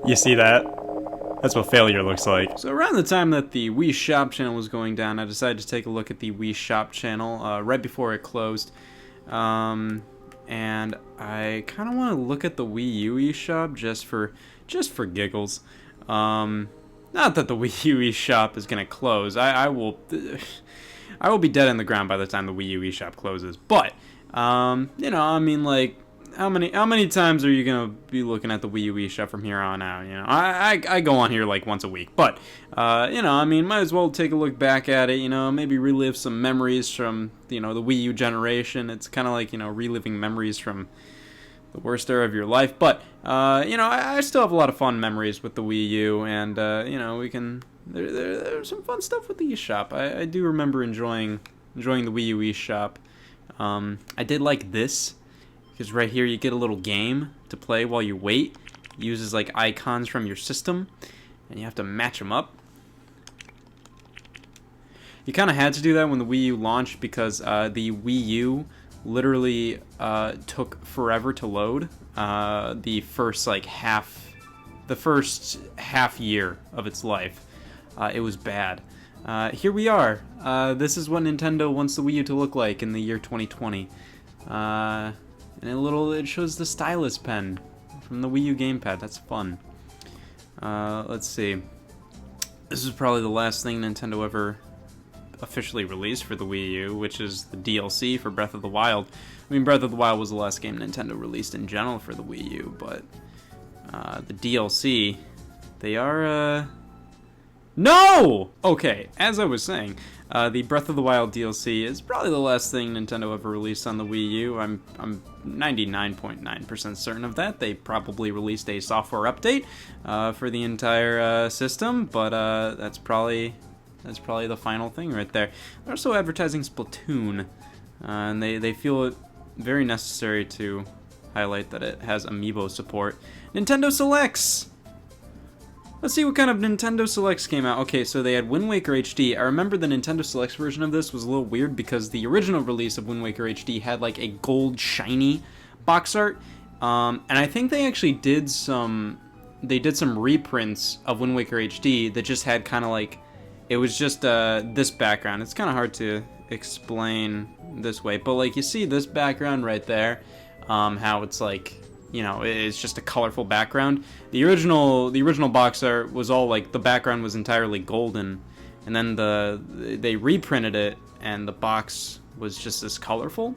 You see that? That's what failure looks like. So around the time that the Wii Shop channel was going down, I decided to take a look at the Wii Shop channel right before it closed. And I kind of want to look at the Wii U eShop just for giggles. Not that the Wii U eShop is gonna close. I will be dead in the ground by the time the Wii U eShop closes. But you know, I mean, like, how many times are you gonna be looking at the Wii U eShop from here on out? You know, I go on here like once a week, but you know, I mean, might as well take a look back at it. You know, maybe relive some memories from, you know, the Wii U generation. It's kind of like, you know, reliving memories from the worst era of your life. But you know, I still have a lot of fun memories with the Wii U, and you know, we can there's some fun stuff with the eShop. I do remember enjoying the Wii U eShop. I did like this, because right here you get a little game to play while you wait. It uses like icons from your system, and you have to match them up. You kind of had to do that when the Wii U launched, because the Wii U literally took forever to load. The first half year of its life, it was bad. Here we are. This is what Nintendo wants the Wii U to look like in the year 2020. And it shows the stylus pen from the Wii U gamepad. That's fun. Let's see. This is probably the last thing Nintendo ever officially released for the Wii U, which is the DLC for Breath of the Wild. I mean, Breath of the Wild was the last game Nintendo released in general for the Wii U, but the DLC, they are no! Okay, as I was saying, the Breath of the Wild DLC is probably the last thing Nintendo ever released on the Wii U. I'm 99.9% certain of that. They probably released a software update for the entire system, but that's probably the final thing right there. They're also advertising Splatoon, and they feel it very necessary to highlight that it has Amiibo support. Nintendo Selects! Let's see what kind of Nintendo Selects came out. Okay, so they had Wind Waker HD. I remember the Nintendo Selects version of this was a little weird, because the original release of Wind Waker HD had like a gold shiny box art. And I think they actually did some reprints of Wind Waker HD that just had kind of like, it was just this background. It's kind of hard to explain this way, but like, you see this background right there, how it's like, you know, it's just a colorful background. The original box art was all like, the background was entirely golden, and then they reprinted it, and the box was just this colorful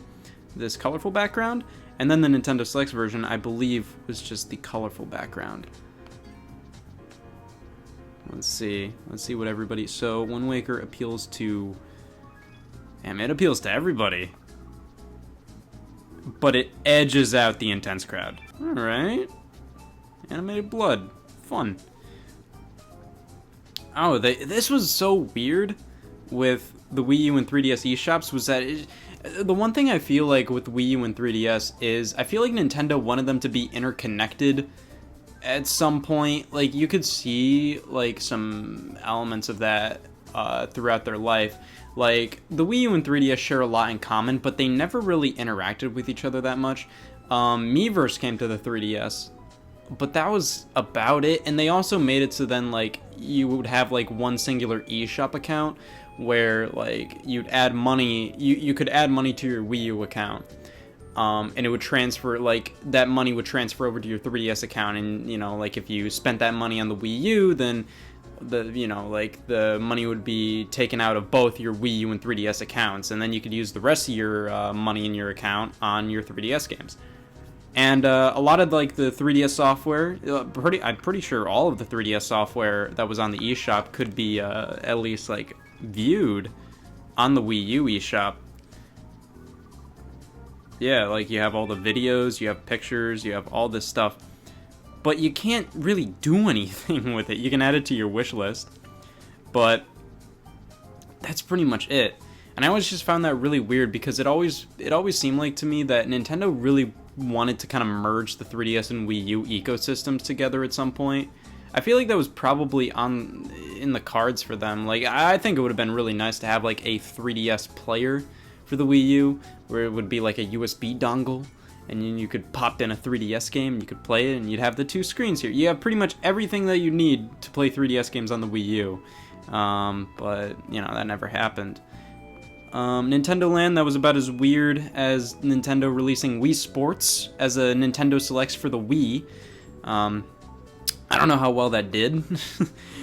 background. And then the Nintendo Selects version, I believe, was just the colorful background. Let's see what everybody. So Wind Waker appeals to. Damn, it appeals to everybody. But it edges out the intense crowd. Alright. Animated blood. Fun. Oh, this was so weird with the Wii U and 3DS eShops, was that the one thing I feel like with Wii U and 3DS is I feel like Nintendo wanted them to be interconnected at some point. Like, you could see like some elements of that throughout their life. Like, the Wii U and 3DS share a lot in common, but they never really interacted with each other that much. Miiverse came to the 3DS, but that was about it. And they also made it so then, like, you would have, like, one singular eShop account where, like, you'd add money, you could add money to your Wii U account. And it would transfer, like, that money would transfer over to your 3DS account, and, you know, like, if you spent that money on the Wii U, then the money would be taken out of both your Wii U and 3DS accounts, and then you could use the rest of your money in your account on your 3DS games. And a lot of, like, the 3DS software, I'm pretty sure all of the 3DS software that was on the eShop could be at least, like, viewed on the Wii U eShop. Yeah, like, you have all the videos, you have pictures, you have all this stuff. But you can't really do anything with it. You can add it to your wish list, but that's pretty much it. And I always just found that really weird, because it always seemed like to me that Nintendo really wanted to kind of merge the 3DS and Wii U ecosystems together at some point. I feel like that was probably in the cards for them. Like, I think it would have been really nice to have like a 3DS player for the Wii U, where it would be like a USB dongle, and then you could pop in a 3DS game, you could play it, and you'd have the two screens here. You have pretty much everything that you need to play 3DS games on the Wii U. But, you know, that never happened. Nintendo Land, that was about as weird as Nintendo releasing Wii Sports as a Nintendo Selects for the Wii. I don't know how well that did.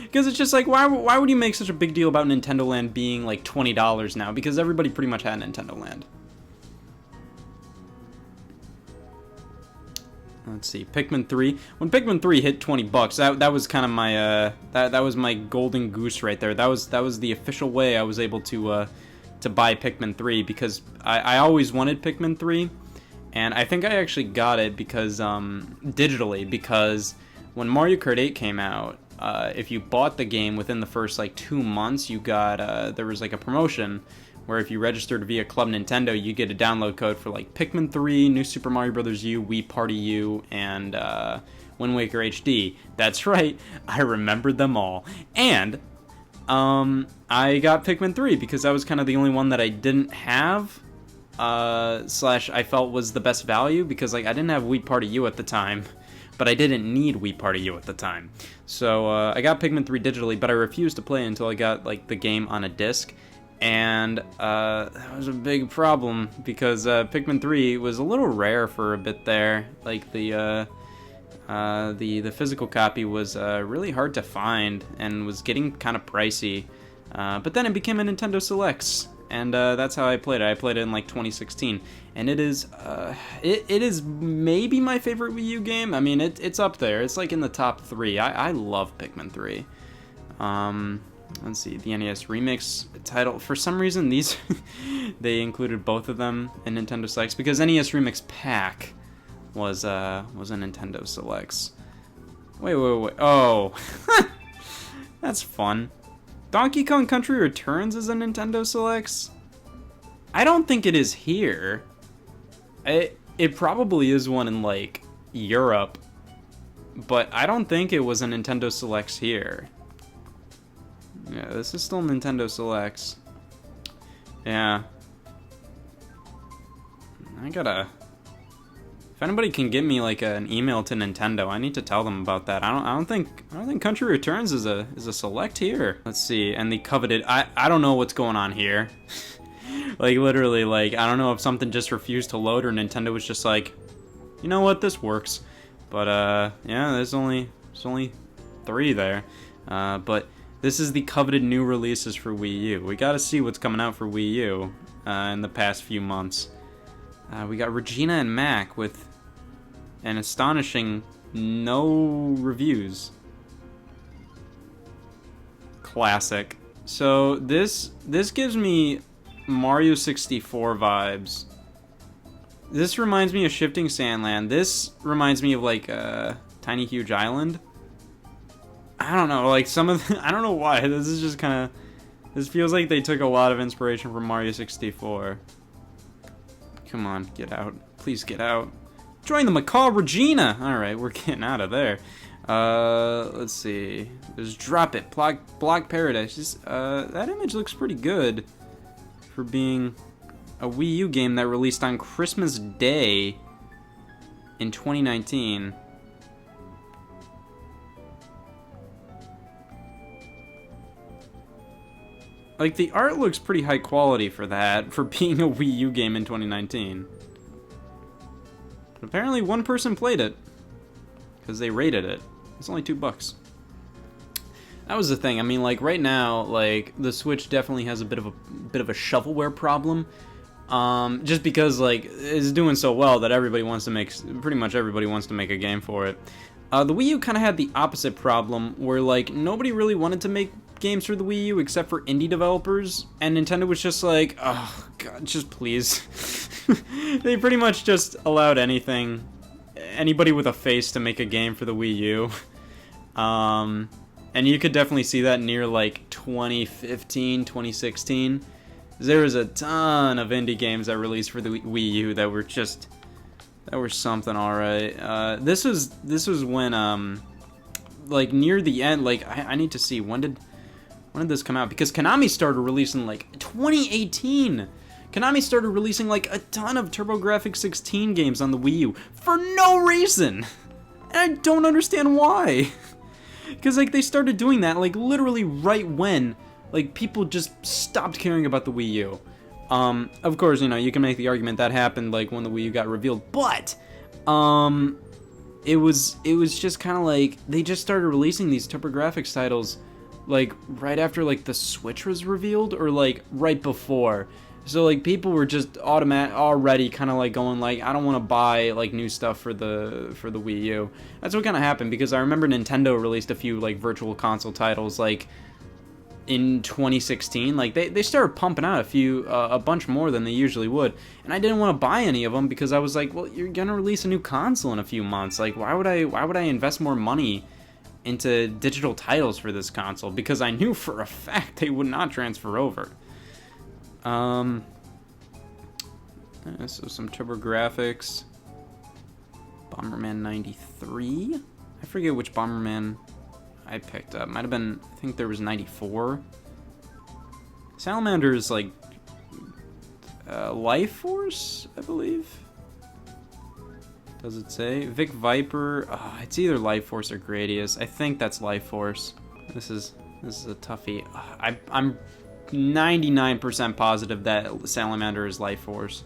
Because it's just like, why would you make such a big deal about Nintendo Land being like $20 now? Because everybody pretty much had Nintendo Land. Let's see, Pikmin 3. When Pikmin 3 hit $20, that was kind of my that was my golden goose right there. That was the official way I was able to buy Pikmin 3, because I always wanted Pikmin 3, and I think I actually got it because digitally, because when Mario Kart 8 came out, if you bought the game within the first like 2 months, you got there was like a promotion where if you registered via Club Nintendo, you get a download code for like Pikmin 3, New Super Mario Bros. U, Wii Party U, and Wind Waker HD. That's right, I remembered them all. And I got Pikmin 3 because that was kind of the only one that I didn't have, slash I felt was the best value, because like I didn't have Wii Party U at the time, but I didn't need Wii Party U at the time. So I got Pikmin 3 digitally, but I refused to play until I got like the game on a disc. And that was a big problem, because Pikmin 3 was a little rare for a bit there. Like the physical copy was really hard to find and was getting kind of pricey. But then it became a Nintendo Selects, and that's how I played it. I played it in like 2016, and it is maybe my favorite Wii U game. I mean, it's up there. It's like in the top 3. I love Pikmin 3. Let's see, the NES Remix title. For some reason, these they included both of them in Nintendo Selects, because NES Remix Pack was a Nintendo Selects. Wait. Oh, that's fun. Donkey Kong Country Returns is a Nintendo Selects? I don't think it is here. It probably is one in like Europe, but I don't think it was a Nintendo Selects here. Yeah, this is still Nintendo Selects. Yeah. I gotta... If anybody can get me like an email to Nintendo, I need to tell them about that. I don't think Country Returns is a select here. Let's see, and the coveted... I don't know what's going on here. Like literally, like I don't know if something just refused to load or Nintendo was just like, you know what, this works. But yeah, there's only 3 there. But this is the coveted new releases for Wii U. We gotta see what's coming out for Wii U in the past few months. We got Regina and Mac with an astonishing no reviews. Classic. So this gives me Mario 64 vibes. This reminds me of Shifting Sandland. This reminds me of like Tiny Huge Island. I don't know, like some of I don't know why. This is just kind of... This feels like they took a lot of inspiration from Mario 64. Come on, get out. Please get out. Join the Macaw Regina! Alright, we're getting out of there. Let's see. There's Drop It, Block Paradise. That image looks pretty good for being a Wii U game that released on Christmas Day in 2019. Like, the art looks pretty high quality for that, for being a Wii U game in 2019. But apparently one person played it, because they rated it. It's only $2. That was the thing. I mean, like, right now, like, the Switch definitely has a bit of a shovelware problem. Just because, like, it's doing so well that everybody wants to make... Pretty much everybody wants to make a game for it. The Wii U kind of had the opposite problem, where, like, nobody really wanted to make games for the Wii U except for indie developers, and Nintendo was just like, oh god, just please. They pretty much just allowed anybody with a face to make a game for the Wii U. And you could definitely see that near like 2015, 2016. There was a ton of indie games that released for the Wii U that were something alright. This was when like near the end, like I need to see when did this come out, because Konami started releasing like 2018. Konami started releasing like a ton of TurboGrafx 16 games on the Wii U for no reason. And I don't understand why. Because like they started doing that like literally right when like people just stopped caring about the Wii U. Of course, you know, you can make the argument that happened like when the Wii U got revealed, but it was just kind of like they just started releasing these TurboGrafx titles like right after like the Switch was revealed, or like right before. So like people were just already kind of like going like, I don't want to buy like new stuff for the Wii U. That's what kind of happened, because I remember Nintendo released a few like virtual console titles like in 2016. Like they started pumping out a bunch more than they usually would, and I didn't want to buy any of them because I was like, well, you're gonna release a new console in a few months. Like why would I invest more money into digital titles for this console, because I knew for a fact they would not transfer over. So some TurboGrafx. Bomberman 93. I forget which Bomberman I picked up. Might have been, I think there was 94. Salamander is like Life Force, I believe. Does it say? Vic Viper. It's either Life Force or Gradius. I think that's Life Force. This is a toughie. I'm 99% positive that Salamander is Life Force,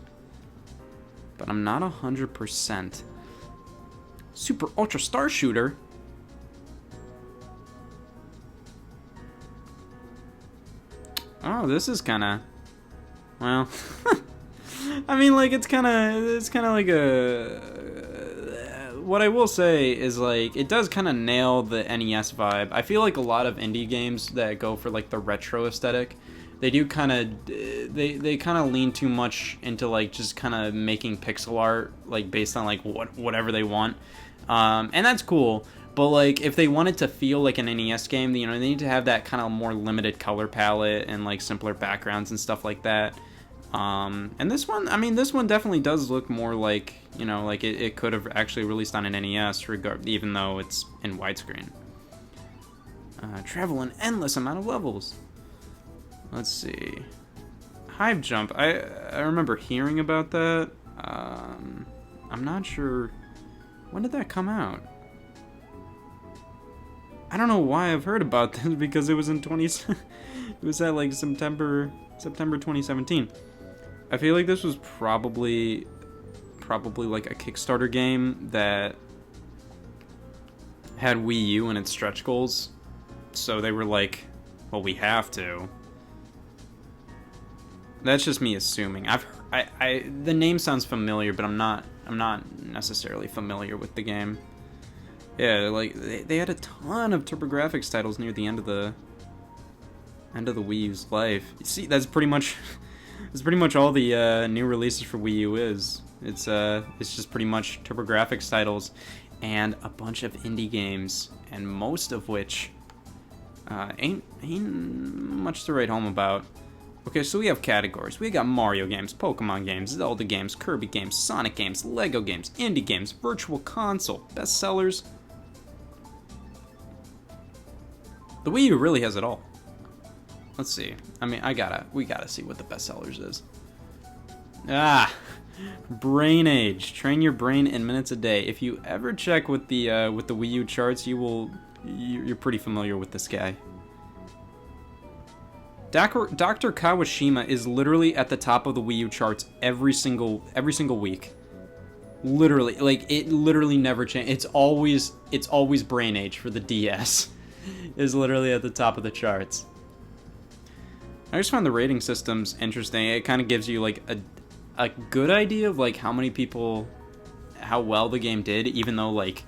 but I'm not 100%. Super Ultra Star Shooter. Oh, this is kind of, well, I mean, like it's kind of like a. What I will say is like it does kind of nail the NES vibe. I feel like a lot of indie games that go for like the retro aesthetic, they do kind of they kind of lean too much into like just kind of making pixel art like based on like whatever they want, and that's cool. But like if they want it to feel like an NES game, you know, they need to have that kind of more limited color palette and like simpler backgrounds and stuff like that. And this one, I mean, this one definitely does look more like, you know, like it could have actually released on an NES, even though it's in widescreen. Travel an endless amount of levels. Let's see. Hive Jump. I remember hearing about that. I'm not sure. When did that come out? I don't know why I've heard about this, because it was in it was at like September 2017. I feel like this was probably like a Kickstarter game that had Wii U in its stretch goals, so they were like, well, we have to. That's just me assuming. The name sounds familiar, but I'm not necessarily familiar with the game. Yeah, like they had a ton of TurboGrafx titles near the end of the Wii U's life. You see, that's pretty much all the new releases for Wii U is. It's just pretty much TurboGrafx titles and a bunch of indie games, and most of which ain't much to write home about. Okay, so we have categories. We got Mario games, Pokemon games, Zelda games, Kirby games, Sonic games, Lego games, indie games, virtual console, bestsellers. The Wii U really has it all. Let's see. I mean, we gotta see what the bestsellers is. Brain Age. Train your brain in minutes a day. If you ever check with the Wii U charts, you're pretty familiar with this guy. Dr. Kawashima is literally at the top of the Wii U charts every single week. Literally, like it literally never changes. It's always Brain Age for the DS. Is literally at the top of the charts. I just find the rating systems interesting. It kind of gives you like a good idea of like how well the game did, even though like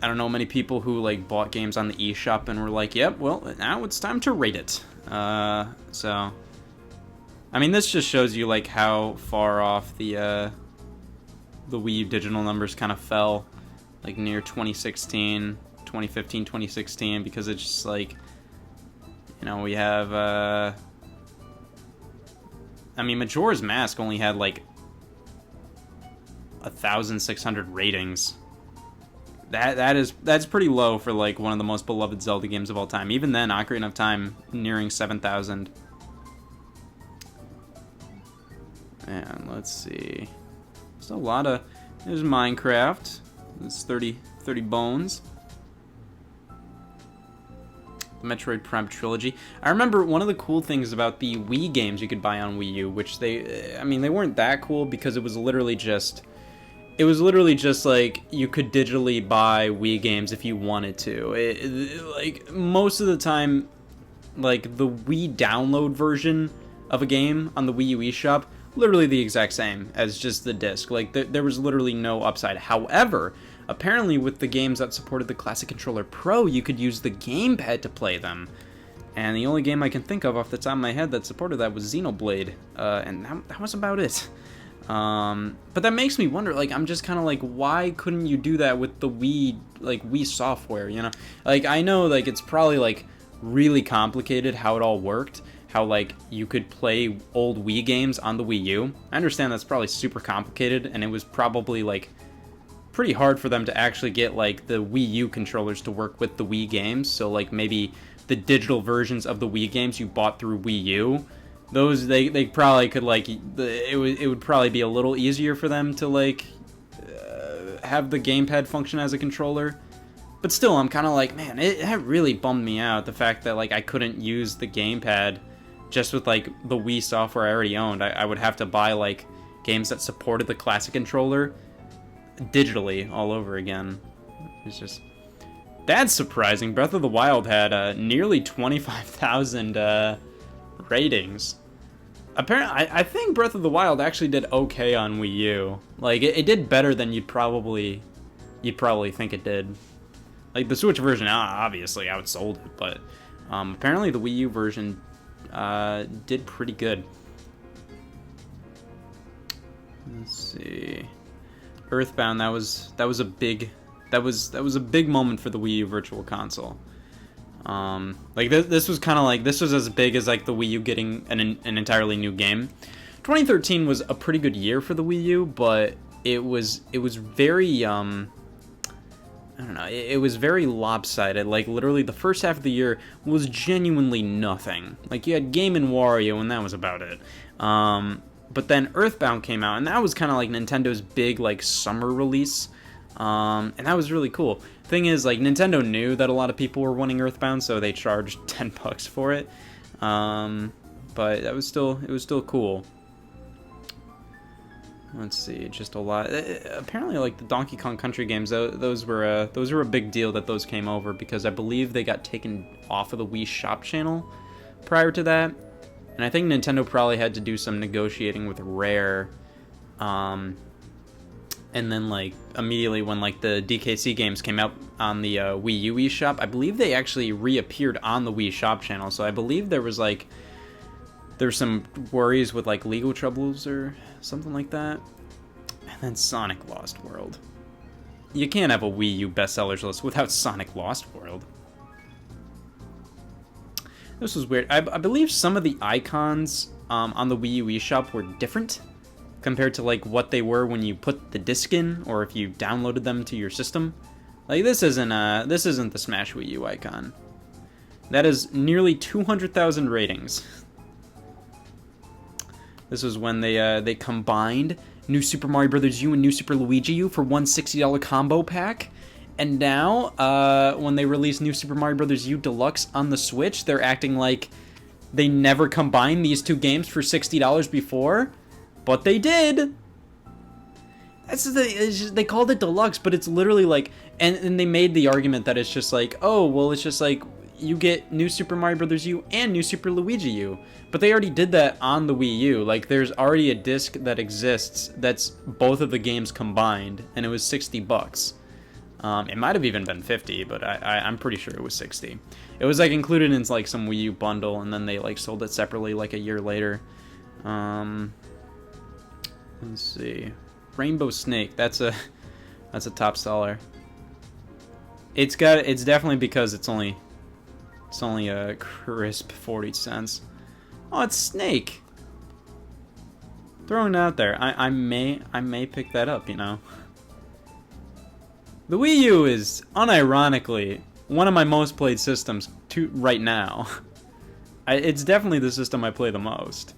I don't know many people who like bought games on the eShop and were like, yep, well now it's time to rate it. So I mean, this just shows you like how far off the Wii U digital numbers kind of fell, like near 2015, 2016, because it's just like, you know, we have I mean, Majora's Mask only had like 1,600 ratings, That's pretty low for like one of the most beloved Zelda games of all time. Even then, Ocarina of Time nearing 7,000. And let's see. There's a lot of... There's Minecraft. There's 30 bones. The Metroid Prime Trilogy. I remember one of the cool things about the Wii games you could buy on Wii U, which they weren't that cool because it was literally just like you could digitally buy Wii games if you wanted to. Like most of the time, like the Wii download version of a game on the Wii U eShop, literally the exact same as just the disc. Like there was literally no upside. However, apparently with the games that supported the Classic Controller Pro, you could use the gamepad to play them. And the only game I can think of off the top of my head that supported that was Xenoblade, and that was about it. But that makes me wonder, like, I'm just kind of like, why couldn't you do that with the Wii software, you know? Like, I know, like, it's probably, like, really complicated how it all worked, how, like, you could play old Wii games on the Wii U. I understand that's probably super complicated, and it was probably, like, pretty hard for them to actually get, like, the Wii U controllers to work with the Wii games, so, like, maybe the digital versions of the Wii games you bought through Wii U, those they probably could, like, it would probably be a little easier for them to, like, have the gamepad function as a controller. But still, I'm kind of like, man, it really bummed me out, the fact that, like, I couldn't use the gamepad just with, like, the Wii software I already owned. I would have to buy, like, games that supported the classic controller digitally all over again. It's just... That's surprising. Breath of the Wild had nearly 25,000 ratings. Apparently, I think Breath of the Wild actually did okay on Wii U. Like, it did better than you'd probably think it did. Like, the Switch version, obviously, outsold it, but apparently the Wii U version did pretty good. Let's see. Earthbound, that was a big moment for the Wii U Virtual Console. Like this was kind of like, this was as big as like the Wii U getting an entirely new game. 2013 was a pretty good year for the Wii U, but it was very I don't know, it was very lopsided. Like literally the first half of the year was genuinely nothing. Like you had Game & Wario and that was about it. But then Earthbound came out, and that was kind of like Nintendo's big like summer release. And that was really cool. Thing is, like, Nintendo knew that a lot of people were wanting Earthbound, so they charged $10 for it. But it was still cool. Let's see, just a lot. Apparently, like the Donkey Kong Country games, those were a big deal that those came over, because I believe they got taken off of the Wii Shop channel prior to that, and I think Nintendo probably had to do some negotiating with Rare. And then, like, immediately when, like, the DKC games came out on the Wii U eShop, I believe they actually reappeared on the Wii Shop channel. So I believe there was some worries with, like, legal troubles or something like that. And then Sonic Lost World. You can't have a Wii U bestsellers list without Sonic Lost World. This was weird. I believe some of the icons on the Wii U eShop were different compared to like what they were when you put the disc in, or if you downloaded them to your system. Like this isn't the Smash Wii U icon. That is nearly 200,000 ratings. This was when they combined New Super Mario Bros. U and New Super Luigi U for one $60 combo pack. And now, when they release New Super Mario Bros. U Deluxe on the Switch, they're acting like they never combined these two games for $60 before. But they did. They called it Deluxe, but it's literally like, and they made the argument that it's just like, oh, well, it's just like, you get New Super Mario Bros. U and New Super Luigi U. But they already did that on the Wii U. Like, there's already a disc that exists that's both of the games combined, and it was $60. It might have even been 50, but I'm pretty sure it was 60. It was, like, included in, like, some Wii U bundle, and then they, like, sold it separately, like, a year later. Let's see. Rainbow Snake. That's a top seller. It's definitely because it's only a crisp 40 cents. Oh, it's Snake. Throwing it out there. I may pick that up, you know. The Wii U is, unironically, one of my most played systems right now. It's definitely the system I play the most.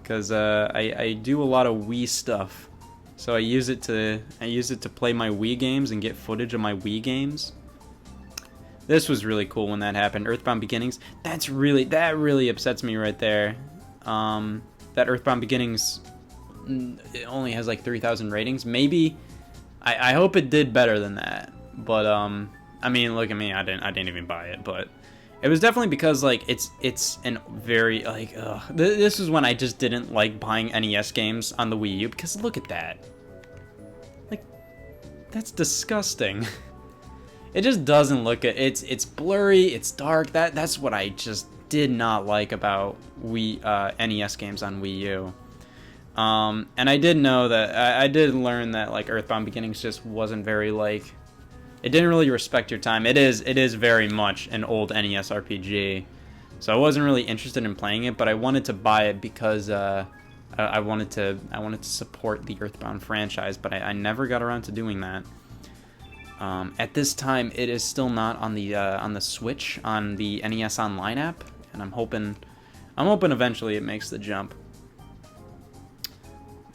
Because I do a lot of Wii stuff. So I use it to play my Wii games and get footage of my Wii games. This was really cool when that happened. Earthbound Beginnings. That really upsets me right there. That Earthbound Beginnings, it only has like 3,000 ratings. Maybe I hope it did better than that. But I mean, look at me. I didn't even buy it, but it was definitely because like it's an very like this is when I just didn't like buying NES games on the Wii U because look at that. Like that's disgusting. It just doesn't look it. It's blurry, it's dark. That's what I just did not like about NES games on Wii U. And I did know that I did learn that like Earthbound Beginnings just wasn't very like, it didn't really respect your time. It is very much an old NES RPG, so I wasn't really interested in playing it. But I wanted to buy it because I wanted to support the Earthbound franchise. But I never got around to doing that. At this time, it is still not on the Switch on the NES Online app, and I'm hoping eventually it makes the jump.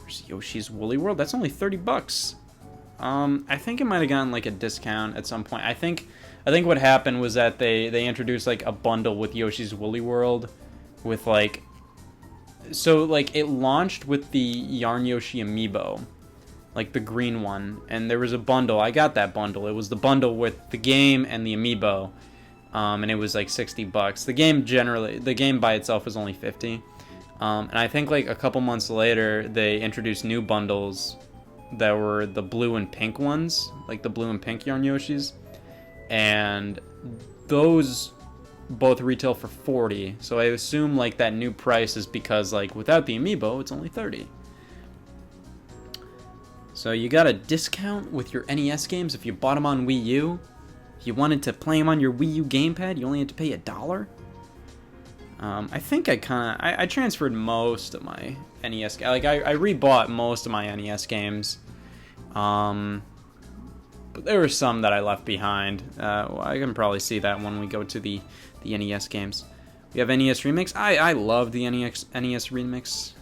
There's Yoshi's Woolly World. That's only $30. I think it might have gotten like a discount at some point. I think what happened was that they introduced like a bundle with Yoshi's Woolly World, with like, so like it launched with the Yarn Yoshi Amiibo, like the green one, and there was a bundle. I got that bundle. It was the bundle with the game and the Amiibo, and it was like $60. The game by itself was only $50. And I think like a couple months later they introduced new bundles that were the blue and pink ones, like the blue and pink Yarn Yoshis, and those both retail for $40. So I assume like that new price is because like without the Amiibo it's only $30. So you got a discount with your NES games if you bought them on Wii U. If you wanted to play them on your Wii U gamepad, you only had to pay $1. I think I transferred most of my NES, like I rebought most of my NES games, but there were some that I left behind. Well, I can probably see that when we go to the NES games. We have NES Remix. I love the NES Remix.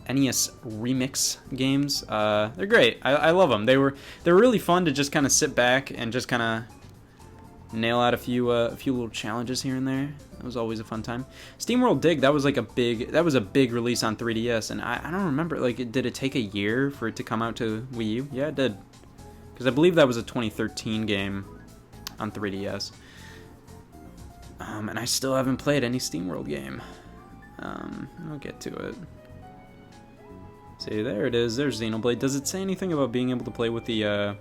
NES Remix games. They're great. I love them. They're really fun to just kind of sit back and just kind of nail out a few little challenges here and there. That was always a fun time. SteamWorld Dig, that was a big release on 3DS, and I don't remember, like, did it take a year for it to come out to Wii U? Yeah, it did, because I believe that was a 2013 game on 3DS. And I still haven't played any SteamWorld game. I'll get to it. See, there it is. There's Xenoblade. Does it say anything about being able to play with the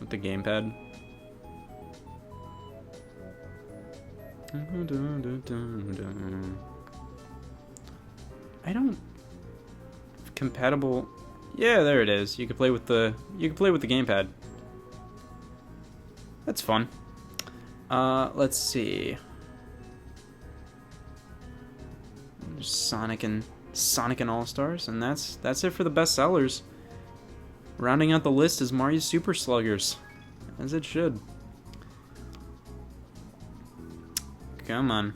gamepad? I don't compatible. Yeah, there it is. You can play with the gamepad. That's fun. Let's see. There's Sonic and All-Stars, and that's it for the best sellers. Rounding out the list is Mario Super Sluggers, as it should. Come on.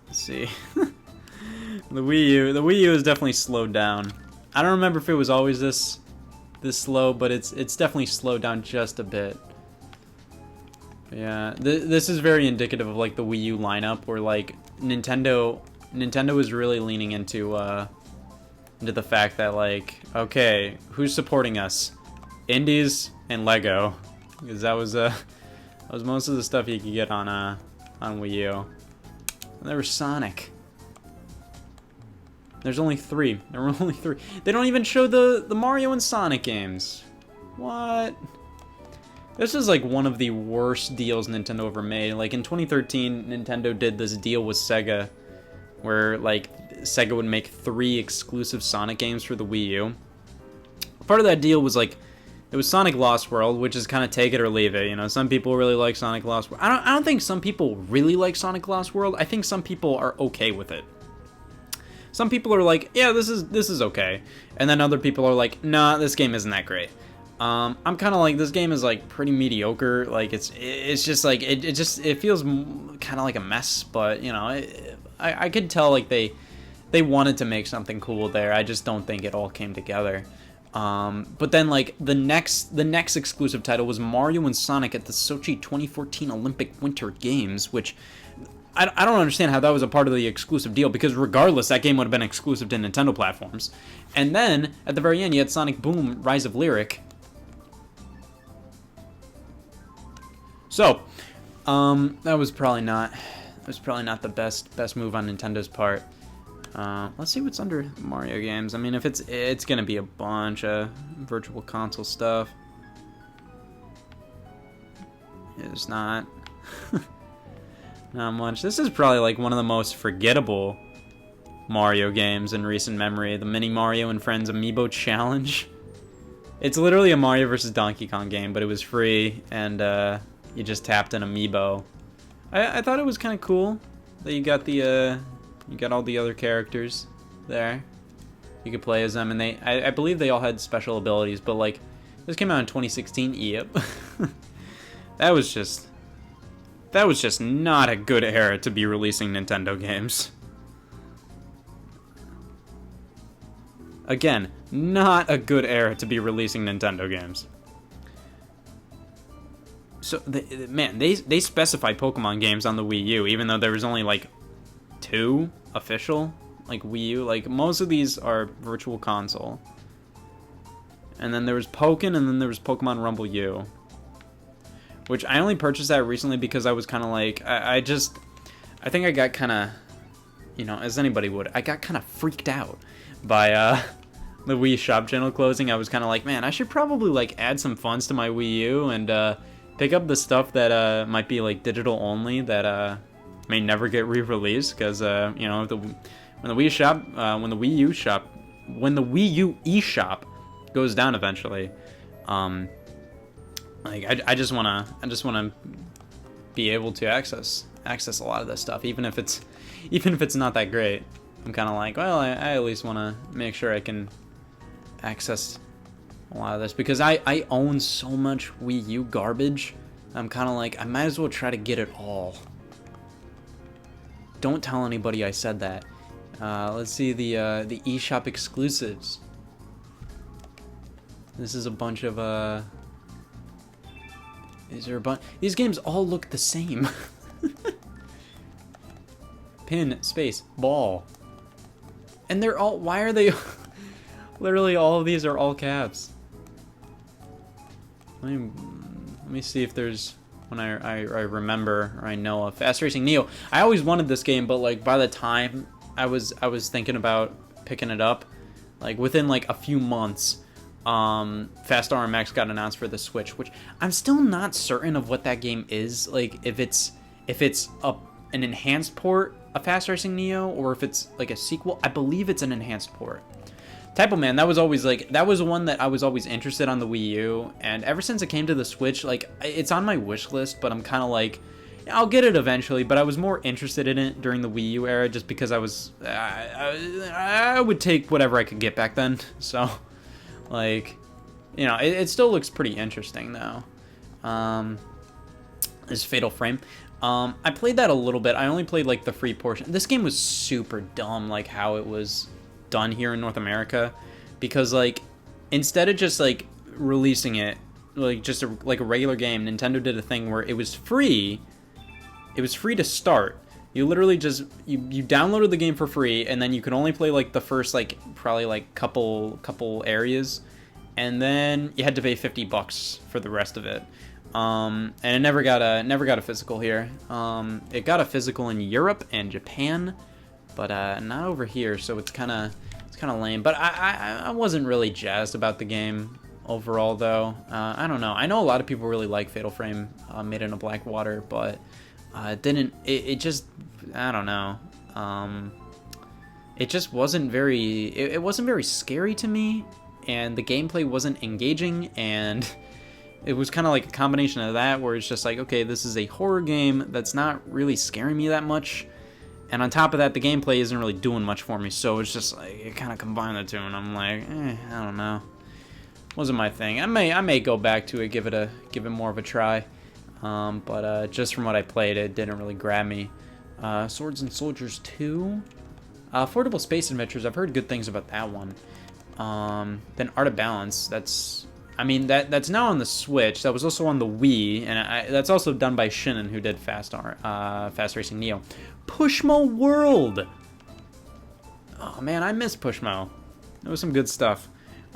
Let's see. The Wii U is definitely slowed down. I don't remember if it was always this slow, but it's definitely slowed down just a bit. Yeah, this is very indicative of like the Wii U lineup, where like Nintendo is really leaning into the fact that like, okay, who's supporting us? Indies and Lego, because that was most of the stuff you could get on Wii U. And there was Sonic. There's only 3. There were only 3. They don't even show the Mario and Sonic games. What? This is like one of the worst deals Nintendo ever made. Like in 2013, Nintendo did this deal with Sega, where like Sega would make 3 exclusive Sonic games for the Wii U. Part of that deal was like, it was Sonic Lost World, which is kind of take it or leave it. You know, some people really like Sonic Lost World. I don't think some people really like Sonic Lost World. I think some people are okay with it. Some people are like, yeah, this is okay, and then other people are like, nah, this game isn't that great. I'm kind of like, this game is like pretty mediocre. Like it's just like it feels kind of like a mess. But you know, I could tell like they wanted to make something cool there. I just don't think it all came together. But then like the next exclusive title was Mario and Sonic at the Sochi 2014 Olympic Winter Games, which I don't understand how that was a part of the exclusive deal, because regardless, that game would have been exclusive to Nintendo platforms. And then at the very end, you had Sonic Boom: Rise of Lyric. So, that was probably not the best move on Nintendo's part. Let's see what's under Mario games. I mean, if it's gonna be a bunch of Virtual Console stuff. It's not. Not much. This is probably like one of the most forgettable Mario games in recent memory. The Mini Mario and Friends Amiibo Challenge. It's literally a Mario vs. Donkey Kong game, but it was free, and you just tapped an Amiibo. I thought it was kind of cool that you got all the other characters there. You could play as them, and I believe they all had special abilities, but like, this came out in 2016. Yep. That was just not a good era to be releasing Nintendo games. Again, not a good era to be releasing Nintendo games. So, man, they specify Pokemon games on the Wii U, even though there was only like 2 official, like Wii U. Like, most of these are Virtual Console. And then there was Pokken, and then there was Pokemon Rumble U. Which I only purchased that recently because I was kind of like, I think I got kind of, you know, as anybody would, I got kind of freaked out by the Wii Shop channel closing. I was kind of like, man, I should probably like add some funds to my Wii U and pick up the stuff that might be like digital only, that may never get re-released, because you know, when the Wii U eShop goes down eventually, like I just wanna be able to access a lot of this stuff, even if it's not that great. I'm kind of like, well, I at least want to make sure I can access a lot of this, because I own so much Wii U garbage. I'm kind of like, I might as well try to get it all. Don't tell anybody I said that. Let's see the eShop exclusives. This is a bunch of these games all look the same. Pin, space, ball. And they're all, why are they, literally all of these are all caps. Let me see if there's one I remember or I know of. Fast Racing Neo. I always wanted this game, but like by the time I was thinking about picking it up, like within like a few months, Fast RMX got announced for the Switch, which I'm still not certain of what that game is. Like if it's an enhanced port of Fast Racing Neo, or if it's like a sequel. I believe it's an enhanced port. Typo Man, that was always like, that was one that I was always interested on the Wii U, and ever since it came to the Switch, like it's on my wish list, but I'm kind of like, I'll get it eventually. But I was more interested in it during the Wii U era, just because I would take whatever I could get back then. So, like, you know, it still looks pretty interesting though. This Fatal Frame. I played that a little bit. I only played like the free portion. This game was super dumb, like how it was done here in North America, because like instead of just like releasing it like just like a regular game, Nintendo did a thing where it was free. It was free to start. You literally just you downloaded the game for free, and then you could only play like the first like probably like couple areas, and then you had to pay $50 for the rest of it. And it never got a physical here. It got a physical in Europe and Japan, but not over here. So it's kind of lame. But I wasn't really jazzed about the game overall, though. I don't know. I know a lot of people really like Fatal Frame, Made in a Black Water, but it just, I don't know. It just wasn't very. It wasn't very scary to me, and the gameplay wasn't engaging, and it was kind of like a combination of that, where it's just like, okay, this is a horror game that's not really scaring me that much, and on top of that, the gameplay isn't really doing much for me, so it's just like, it kind of combined the two, and I'm like, I don't know. wasn't my thing. I may go back to it, give it more of a try. But just from what I played, it didn't really grab me. Swords and Soldiers 2. Affordable Space Adventures, I've heard good things about that one. Then Art of Balance, that's now on the Switch. That was also on the Wii, and that's also done by Shin'en, who did Fast Racing Neo. Pushmo World! Oh man, I miss Pushmo. There was some good stuff.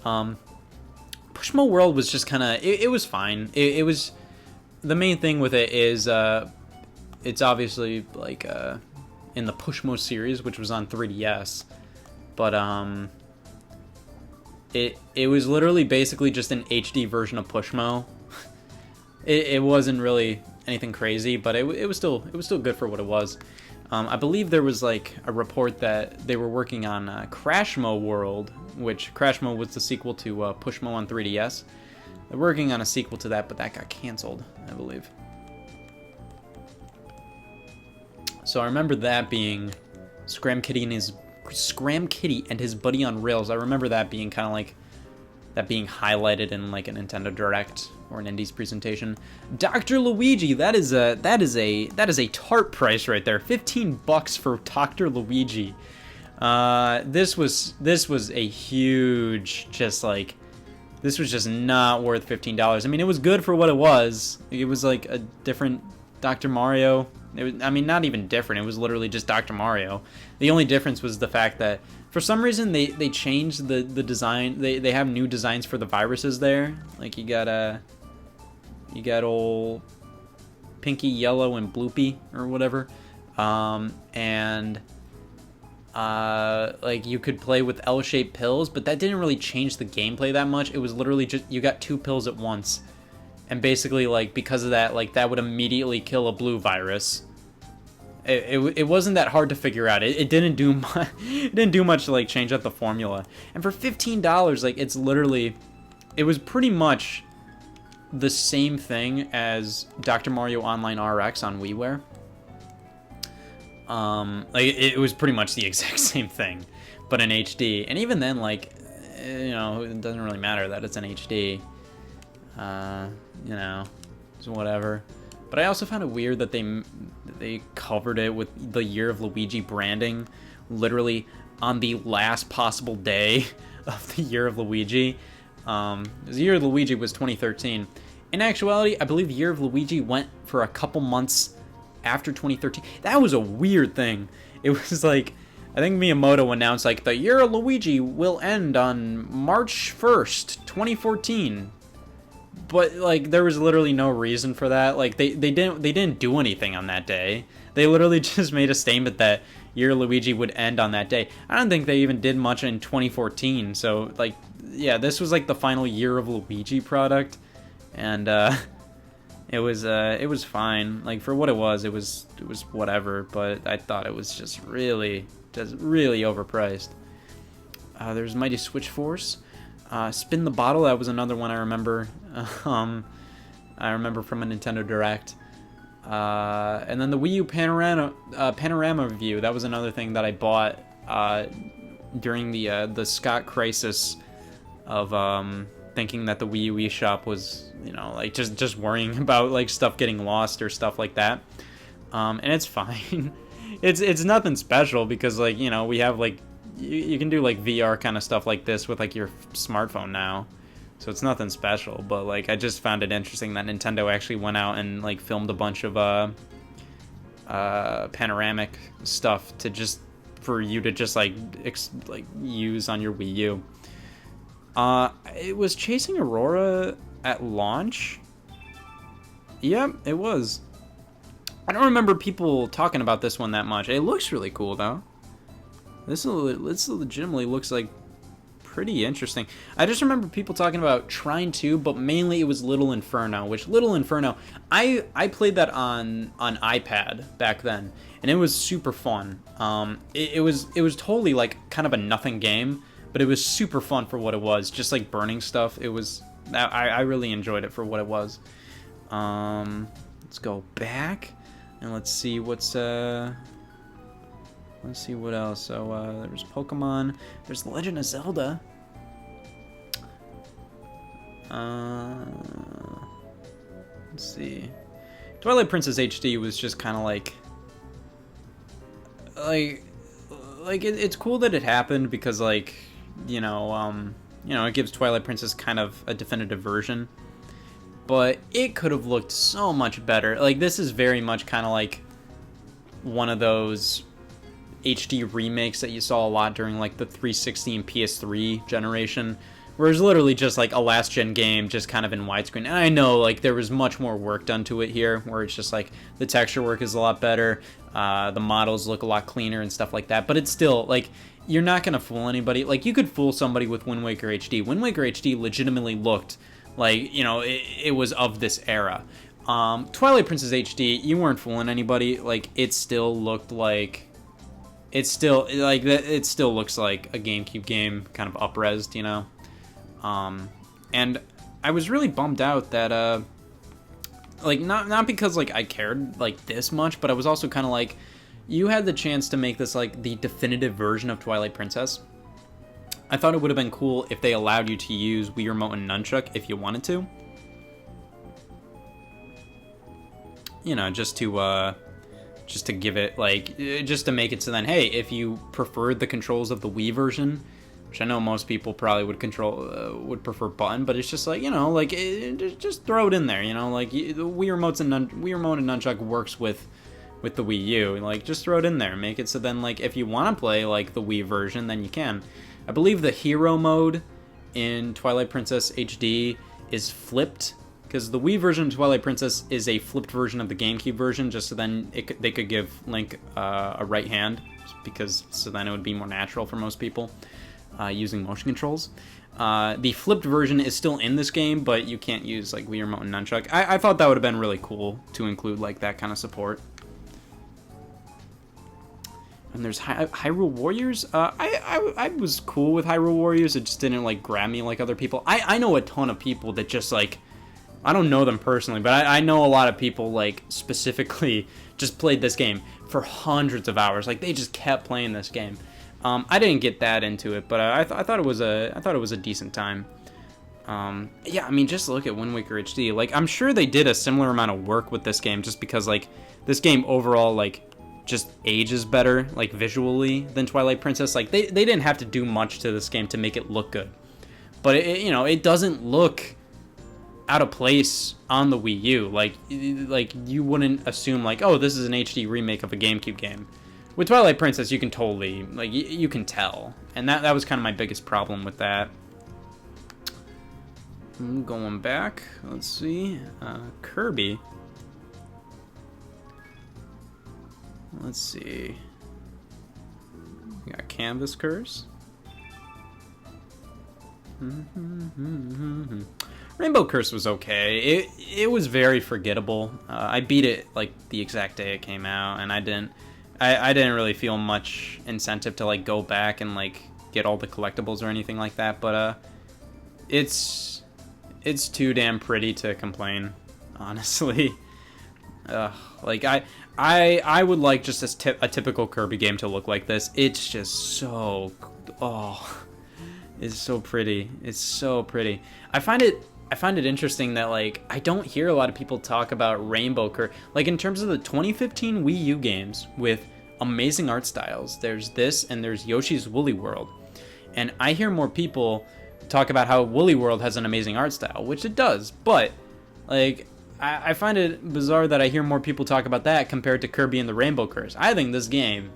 Pushmo World was just kind of, it was fine. It was, the main thing with it is, it's obviously, like, in the Pushmo series, which was on 3DS, but, it was literally basically just an HD version of Pushmo. It wasn't really anything crazy, but it was still good for what it was. I believe there was like a report that they were working on Crashmo World, which Crashmo was the sequel to Pushmo on 3DS. They're working on a sequel to that, but that got canceled, I believe. So I remember that being Scram Kitty and his buddy on rails. I remember that being kind of like that being highlighted in like a Nintendo Direct or an Indies presentation. Dr. Luigi, that is a tart price right there. $15 for Dr. Luigi. This was a huge, just like, this was just not worth $15. I mean, it was good for what it was. It was like a different Dr. Mario. It was, I mean, not even different. It was literally just Dr. Mario. The only difference was the fact that for some reason they changed the design. They have new designs for the viruses there. Like you got old Pinky, Yellow, and Bloopy or whatever. Like you could play with L-shaped pills, but that didn't really change the gameplay that much. It was literally just you got 2 pills at once. And basically, like, because of that, like, that would immediately kill a blue virus. It wasn't that hard to figure out. It didn't do much. It didn't do much to like change up the formula. And for $15, like, it's literally, it was pretty much the same thing as Dr. Mario Online RX on WiiWare. Like, it was pretty much the exact same thing, but in HD. And even then, like, you know, it doesn't really matter that it's in HD. You know, so whatever. But I also found it weird that they covered it with the Year of Luigi branding literally on the last possible day of the Year of Luigi. The Year of Luigi was 2013. In actuality, I believe Year of Luigi went for a couple months after 2013. That was a weird thing. It was like, I think Miyamoto announced like the Year of Luigi will end on March 1st, 2014. But like there was literally no reason for that. Like they didn't do anything on that day. They literally just made a statement that Year of Luigi would end on that day. I don't think they even did much in 2014. So like yeah, this was like the final Year of Luigi product, and it was fine. Like for what it was whatever. But I thought it was just really overpriced. There's Mighty Switch Force. Spin the Bottle, that was another one I remember. I remember from a Nintendo Direct. And then the Wii U panorama view, that was another thing that I bought during the Scott crisis of thinking that the Wii U eShop was, you know, like just worrying about like stuff getting lost or stuff like that. And it's fine. It's nothing special because like, you know, we have like you can do like VR kind of stuff like this with like your smartphone now, so it's nothing special. But like I just found it interesting that Nintendo actually went out and like filmed a bunch of panoramic stuff to just for you to just like use on your Wii U. It was Chasing Aurora at launch. Yep, it was. I don't remember people talking about this one that much. It looks really cool though. This legitimately looks like pretty interesting. I just remember people talking about Trine 2, but mainly it was Little Inferno, which Little Inferno, I played that on iPad back then, and it was super fun. It was totally like kind of a nothing game, but it was super fun for what it was, just like burning stuff. It was, I really enjoyed it for what it was. Let's go back, and let's see what's, let's see what else. So, there's Pokemon. There's The Legend of Zelda. Let's see. Twilight Princess HD was just kind of it's cool that it happened because it gives Twilight Princess kind of a definitive version. But it could have looked so much better. Like, this is very much kind of like one of those HD remakes that you saw a lot during like the 360 and PS3 generation, where it's literally just like a last gen game just kind of in widescreen. And I know like there was much more work done to it here, where it's just like the texture work is a lot better, the models look a lot cleaner and stuff like that, but it's still like, you're not gonna fool anybody. Like, you could fool somebody with Wind Waker HD. Wind Waker HD legitimately looked like, it was of this era. Twilight Princess HD, you weren't fooling anybody. Like, it still looked like, it still looks like a GameCube game, kind of up-resed, and I was really bummed out that, like, not because, like, I cared, like, this much, but I was also kind of like, you had the chance to make this, like, the definitive version of Twilight Princess. I thought it would have been cool if they allowed you to use Wii Remote and Nunchuck if you wanted to. Just to give it, like, just to make it so then, hey, if you preferred the controls of the Wii version, which I know most people probably would prefer button, but it's just like, just throw it in there, like, the Wii Remote and Nunchuck works with the Wii U, like, just throw it in there, make it so then, like, if you want to play, like, the Wii version, then you can. I believe the hero mode in Twilight Princess HD is flipped, because the Wii version of Twilight Princess is a flipped version of the GameCube version, just so then they could give Link a right hand, because so then it would be more natural for most people using motion controls. The flipped version is still in this game, but you can't use like Wii Remote and Nunchuck. I thought that would have been really cool to include like that kind of support. And there's Hyrule Warriors. I was cool with Hyrule Warriors. It just didn't like grab me like other people. I know a ton of people that just like, I don't know them personally, but I know a lot of people like specifically just played this game for hundreds of hours. Like, they just kept playing this game. I didn't get that into it, but I thought it was a decent time. Yeah, I mean, just look at Wind Waker HD. Like, I'm sure they did a similar amount of work with this game, just because like this game overall like just ages better like visually than Twilight Princess. Like, they didn't have to do much to this game to make it look good, but it doesn't look out of place on the Wii U. Like you wouldn't assume like, oh, this is an HD remake of a GameCube game. With Twilight Princess, you can totally, like, you can tell. And that was kind of my biggest problem with that. Going back, let's see. Kirby. Let's see. We got Canvas Curse. Rainbow Curse was okay. It was very forgettable. I beat it like the exact day it came out, and I didn't really feel much incentive to like go back and like get all the collectibles or anything like that. But it's too damn pretty to complain, honestly. Like I would like just a typical Kirby game to look like this. It's just so, it's so pretty. It's so pretty. I find it interesting that like I don't hear a lot of people talk about Rainbow Curse. Like, in terms of the 2015 Wii U games with amazing art styles, there's this and there's Yoshi's Woolly World. And I hear more people talk about how Woolly World has an amazing art style, which it does, but like I find it bizarre that I hear more people talk about that compared to Kirby and the Rainbow Curse. I think this game,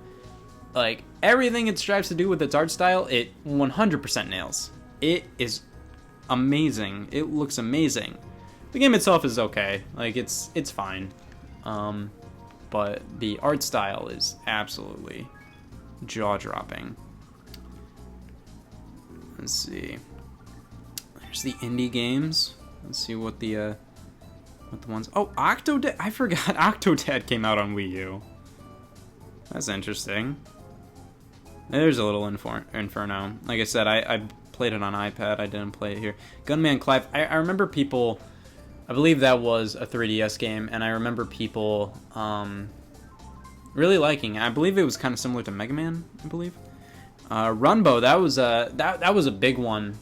like, everything it strives to do with its art style, it 100% nails. It is amazing. It looks amazing. The game itself is okay. Like, it's fine. But the art style is absolutely jaw-dropping. Let's see. There's the indie games. Let's see what the ones... Oh, Octodad! I forgot Octodad came out on Wii U. That's interesting. There's a little Inferno. Like I said, I played it on iPad. I didn't play it here. Gunman Clive. I remember people... I believe that was a 3DS game, and I remember people really liking it. I believe it was kind of similar to Mega Man, I believe. Runbow, that was a big one.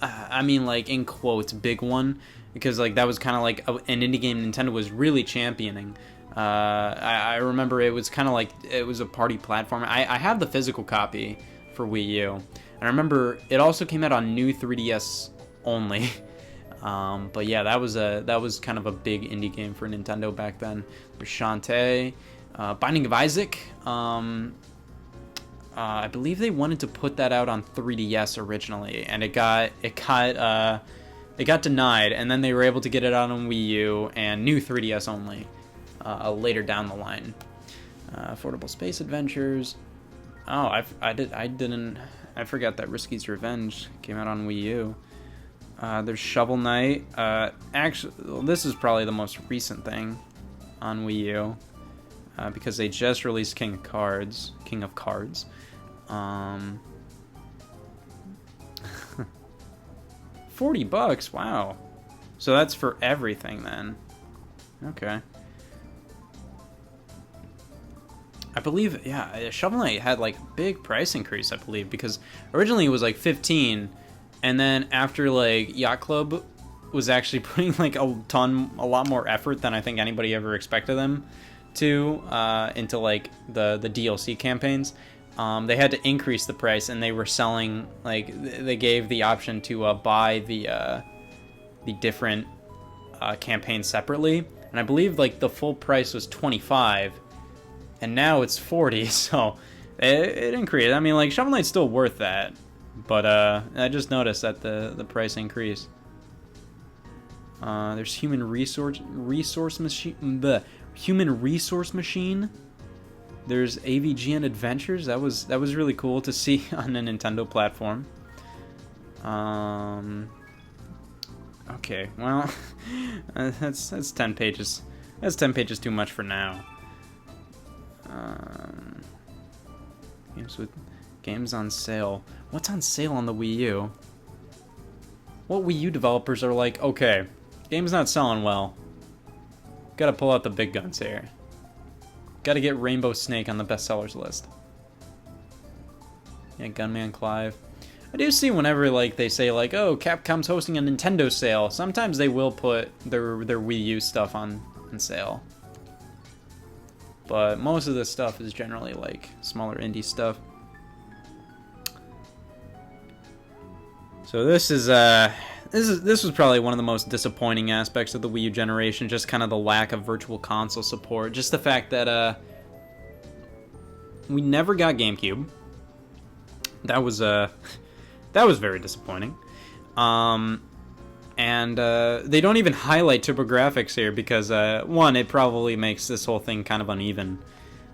I mean, like, in quotes, big one, because, like, that was kind of like an indie game Nintendo was really championing. I remember it was kind of like, it was a party platform. I have the physical copy for Wii U, and I remember it also came out on new 3DS only. But yeah, that was kind of a big indie game for Nintendo back then. There's Shantae, Binding of Isaac. I believe they wanted to put that out on 3DS originally, and it got denied, and then they were able to get it out on Wii U and new 3DS only later down the line. Affordable Space Adventures. Oh, I forgot that Risky's Revenge came out on Wii U. There's Shovel Knight. Actually, this is probably the most recent thing on Wii U, because they just released King of Cards. $40, wow. So that's for everything then. Okay. I believe, yeah, Shovel Knight had like big price increase, I believe, because originally it was like 15, and then after like Yacht Club was actually putting like a lot more effort than I think anybody ever expected them to into like the DLC campaigns. They had to increase the price, and they were selling, like, they gave the option to buy the different campaigns separately, and I believe like the full price was $25, and now it's $40, so it increased. I mean, like, Shovel Knight's still worth that, but I just noticed that the price increased. There's Human Resource Machine. There's AVGN Adventures. That was really cool to see on a Nintendo platform. Okay, well, that's 10 pages. That's 10 pages too much for now. Games on sale. What's on sale on the Wii U? What Wii U developers are like, okay, game's not selling well. Gotta pull out the big guns here. Gotta get Rainbow Snake on the bestsellers list. Yeah, Gunman Clive. I do see whenever like they say like, oh, Capcom's hosting a Nintendo sale, sometimes they will put their Wii U stuff on sale. But most of this stuff is generally like smaller indie stuff. So this was probably one of the most disappointing aspects of the Wii U generation, just kind of the lack of virtual console support. Just the fact that we never got GameCube. That was very disappointing. And they don't even highlight TurboGrafx here because one, it probably makes this whole thing kind of uneven,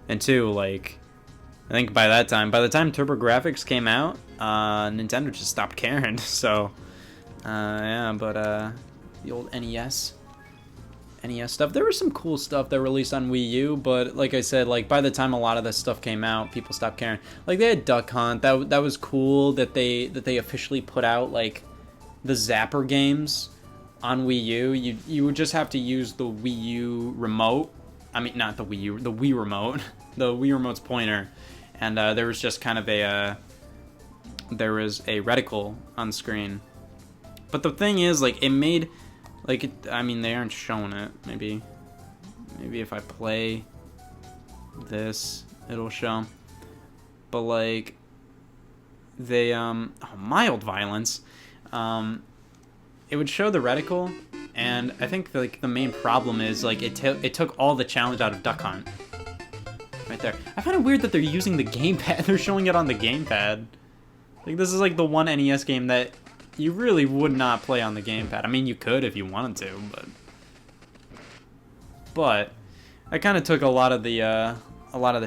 and two, like, I think by the time TurboGrafx came out, Nintendo just stopped caring. So. Yeah, but the old NES stuff. There was some cool stuff that released on Wii U, but like I said, like by the time a lot of this stuff came out, people stopped caring. Like they had Duck Hunt. That was cool that they officially put out like the Zapper games on Wii U. You would just have to use the Wii U remote. I mean, not the Wii U, the Wii remote, the Wii remote's pointer, and there was just kind of a reticle on screen. But the thing is, like, it made, like, I mean, they aren't showing it. Maybe if I play this, it'll show. But, like, they, mild violence. It would show the reticle, and I think, like, the main problem is, like, it took all the challenge out of Duck Hunt. Right there. I find it weird that they're using the gamepad. They're showing it on the gamepad. Like, this is, like, the one NES game that you really would not play on the gamepad. I mean, you could if you wanted to, but I kind of took a lot of the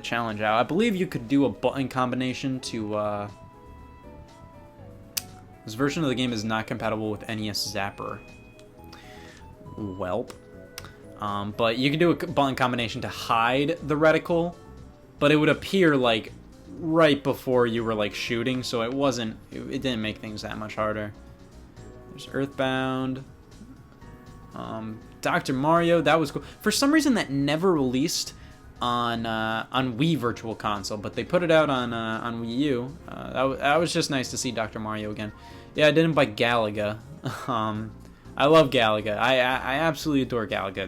challenge out. I believe you could do a button combination to. This version of the game is not compatible with NES Zapper. Welp. But you could do a button combination to hide the reticle, but it would appear like right before you were like shooting, so it didn't make things that much harder. There's Earthbound, Dr. Mario. That was cool. For some reason, that never released on Wii Virtual Console, but they put it out on Wii U. That was just nice to see Dr. Mario again. Yeah, I didn't buy Galaga. I love Galaga. I absolutely adore Galaga.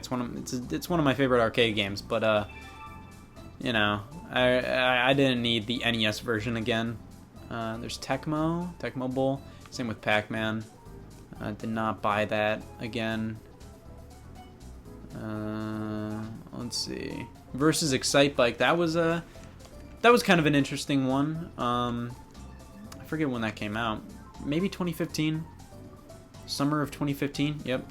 It's one of my favorite arcade games. But you know, I didn't need the NES version again. There's Tecmo Bowl. Same with Pac-Man. Did not buy that again. Let's see. Versus Excite Bike. That was kind of an interesting one. I forget when that came out. Maybe 2015. Summer of 2015. Yep.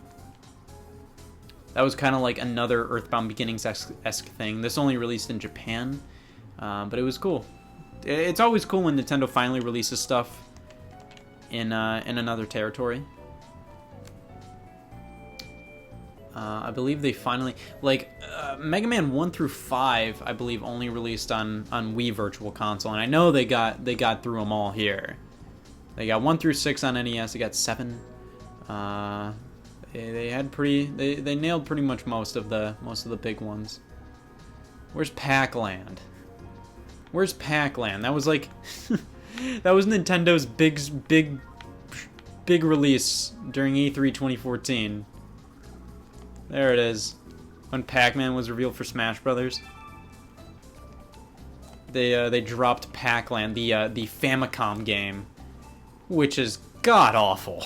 That was kind of like another Earthbound Beginnings-esque thing. This only released in Japan, but it was cool. It's always cool when Nintendo finally releases stuff in another territory. I believe they finally, like, Mega Man 1 through 5, I believe, only released on Wii Virtual Console, and I know they got through them all here. They got 1 through 6 on NES. They got 7. They nailed pretty much most of the big ones. Where's Pac-Land? Where's Pac-Land? That was like that was Nintendo's big release during E3 2014. There it is. When Pac-Man was revealed for Smash Brothers. They dropped Pac-Land, the Famicom game, which is god awful.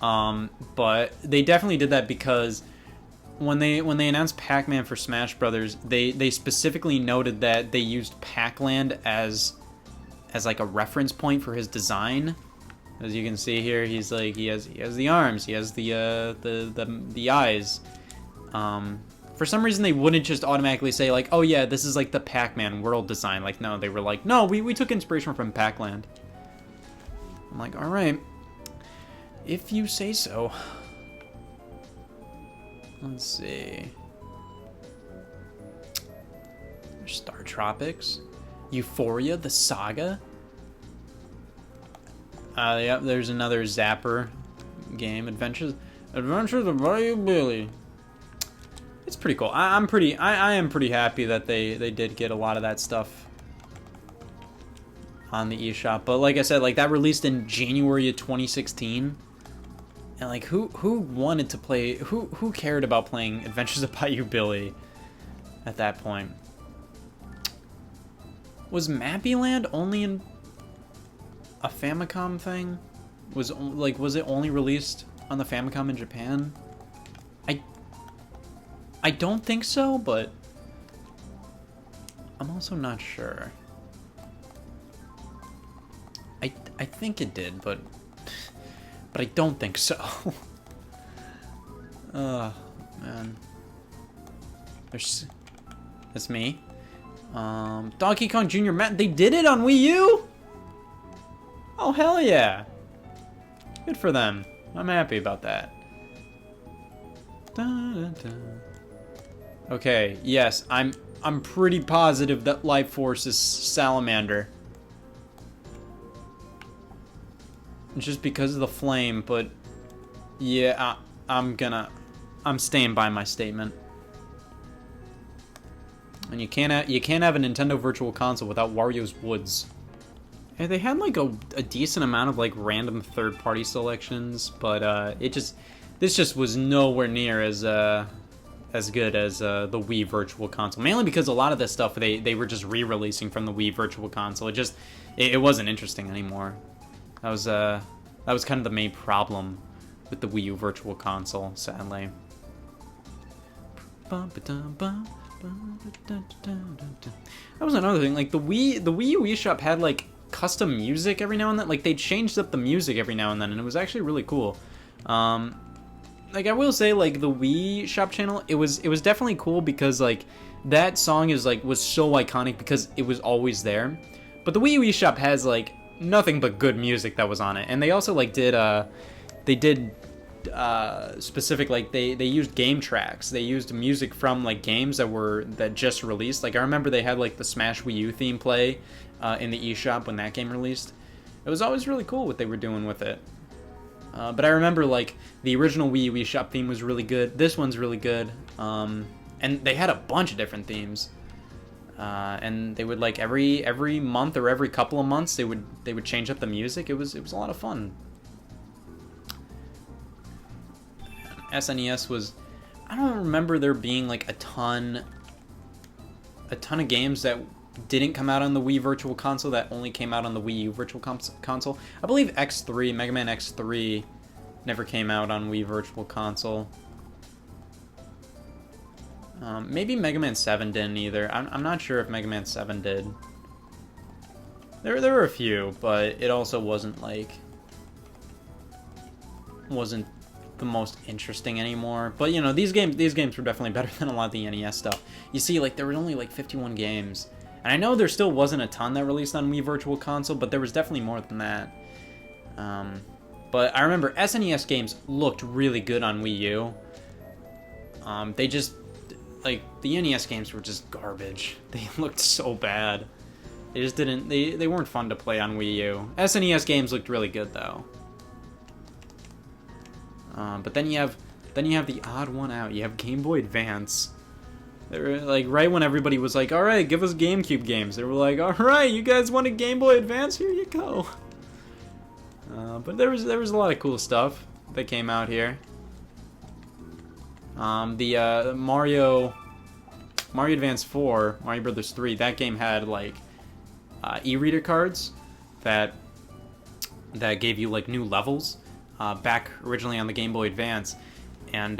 But they definitely did that because when they announced Pac-Man for Smash Brothers, they specifically noted that they used Pac-Land as like a reference point for his design. As you can see here, he's like he has the arms, he has the eyes. For some reason they wouldn't just automatically say like, oh yeah, this is like the Pac-Man world design. Like no, they were like, no, we took inspiration from Pac-Land. I'm like, all right, if you say so. Let's see. There's Star Tropics, Euphoria, the Saga. Yep, there's another Zapper game, Adventures of Mario Billy. It's pretty cool. I am pretty happy that they did get a lot of that stuff on the eShop. But like I said, like that released in January of 2016. And like who wanted to play, who cared about playing Adventures of Bayou Billy at that point? Was Mappy Land only in a Famicom thing? Was it only released on the Famicom in Japan? I don't think so, but I'm also not sure. I think it did, but I don't think so. Oh man. That's me. Donkey Kong Jr. They did it on Wii U? Oh hell yeah. Good for them. I'm happy about that. Okay, yes, I'm pretty positive that Life Force is Salamander. Just because of the flame, but yeah, I'm staying by my statement. And you can't have a Nintendo Virtual Console without Wario's Woods. And they had like a decent amount of like random third-party selections, but this just was nowhere near as good as the Wii Virtual Console. Mainly because a lot of this stuff they were just re-releasing from the Wii Virtual Console. It wasn't interesting anymore. That was kind of the main problem with the Wii U Virtual Console, sadly. That was another thing. Like the Wii U eShop had like custom music every now and then. Like they changed up the music every now and then, and it was actually really cool. Like I will say, like the Wii Shop channel, it was definitely cool because like that song was so iconic because it was always there. But the Wii U eShop has like nothing but good music that was on it, and they also like did specific, like they used game tracks. They used music from like games that just released. Like I remember they had like the Smash Wii U theme play in the eShop when that game released. It was always really cool what they were doing with it. But I remember like the original Wii U eShop theme was really good. This one's really good. And they had a bunch of different themes. And they would like every month or every couple of months they would change up the music. It was a lot of fun. SNES was, I don't remember there being like a ton of games that didn't come out on the Wii Virtual Console that only came out on the Wii U Virtual Console. I believe X3, Mega Man X3 never came out on Wii Virtual Console. Maybe Mega Man 7 didn't either. I'm not sure if Mega Man 7 did. There were a few, but it also wasn't the most interesting anymore. But you know, these games were definitely better than a lot of the NES stuff. You see, like there were only like 51 games, and I know there still wasn't a ton that released on Wii Virtual Console, but there was definitely more than that. But I remember SNES games looked really good on Wii U. They just, like, the NES games were just garbage. They looked so bad. They just didn't, they weren't fun to play on Wii U. SNES games looked really good though. But then you have the odd one out. You have Game Boy Advance. They were like right when everybody was like, "All right, give us GameCube games." They were like, "All right, you guys want a Game Boy Advance? Here you go." But there was a lot of cool stuff that came out here. The Mario Advance 4, Mario Brothers 3. That game had like e-reader cards that gave you like new levels. Back originally on the Game Boy Advance, and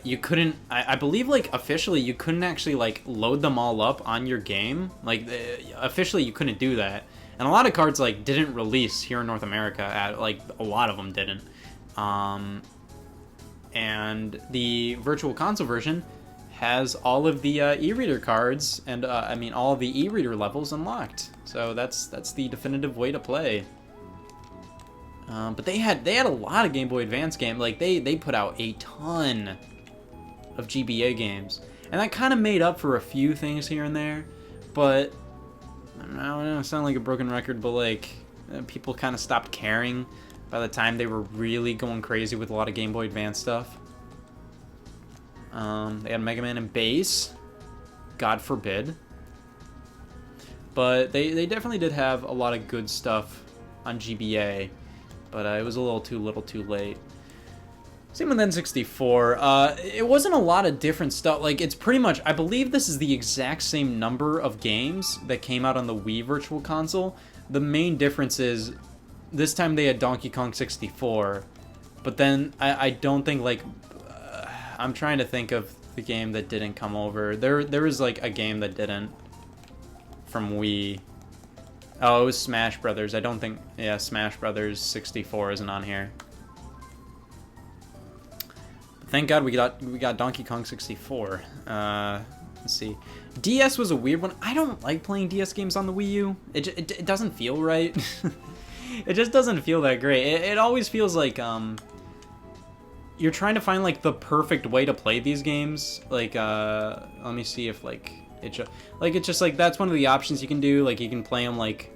you couldn't, I believe like officially you couldn't actually like load them all up on your game. Like officially you couldn't do that, and a lot of cards like didn't release here in North America. Like a lot of them didn't. And the Virtual Console version has all of the e-reader cards and I mean all of the e-reader levels unlocked. So that's the definitive way to play. But they had a lot of Game Boy Advance games. Like they put out a ton of GBA games, and that kind of made up for a few things here and there. But I don't know, sound like a broken record, but like people kind of stopped caring by the time they were really going crazy with a lot of Game Boy Advance stuff. They had Mega Man and Bass, God forbid. But they definitely did have a lot of good stuff on GBA. But it was a little too late. Same with N64. It wasn't a lot of different stuff. Like, it's pretty much, I believe this is the exact same number of games that came out on the Wii Virtual Console. The main difference is, this time they had Donkey Kong 64. But then, I don't think, like, I'm trying to think of the game that didn't come over. There was, like, a game that didn't from Wii. Oh, it was Smash Brothers. I don't think... Yeah, Smash Brothers 64 isn't on here. But thank God we got Donkey Kong 64. Let's see. DS was a weird one. I don't like playing DS games on the Wii U. It doesn't feel right. It just doesn't feel that great. It always feels like you're trying to find like the perfect way to play these games. Like let me see if like... It's just like that's one of the options you can do. Like you can play them like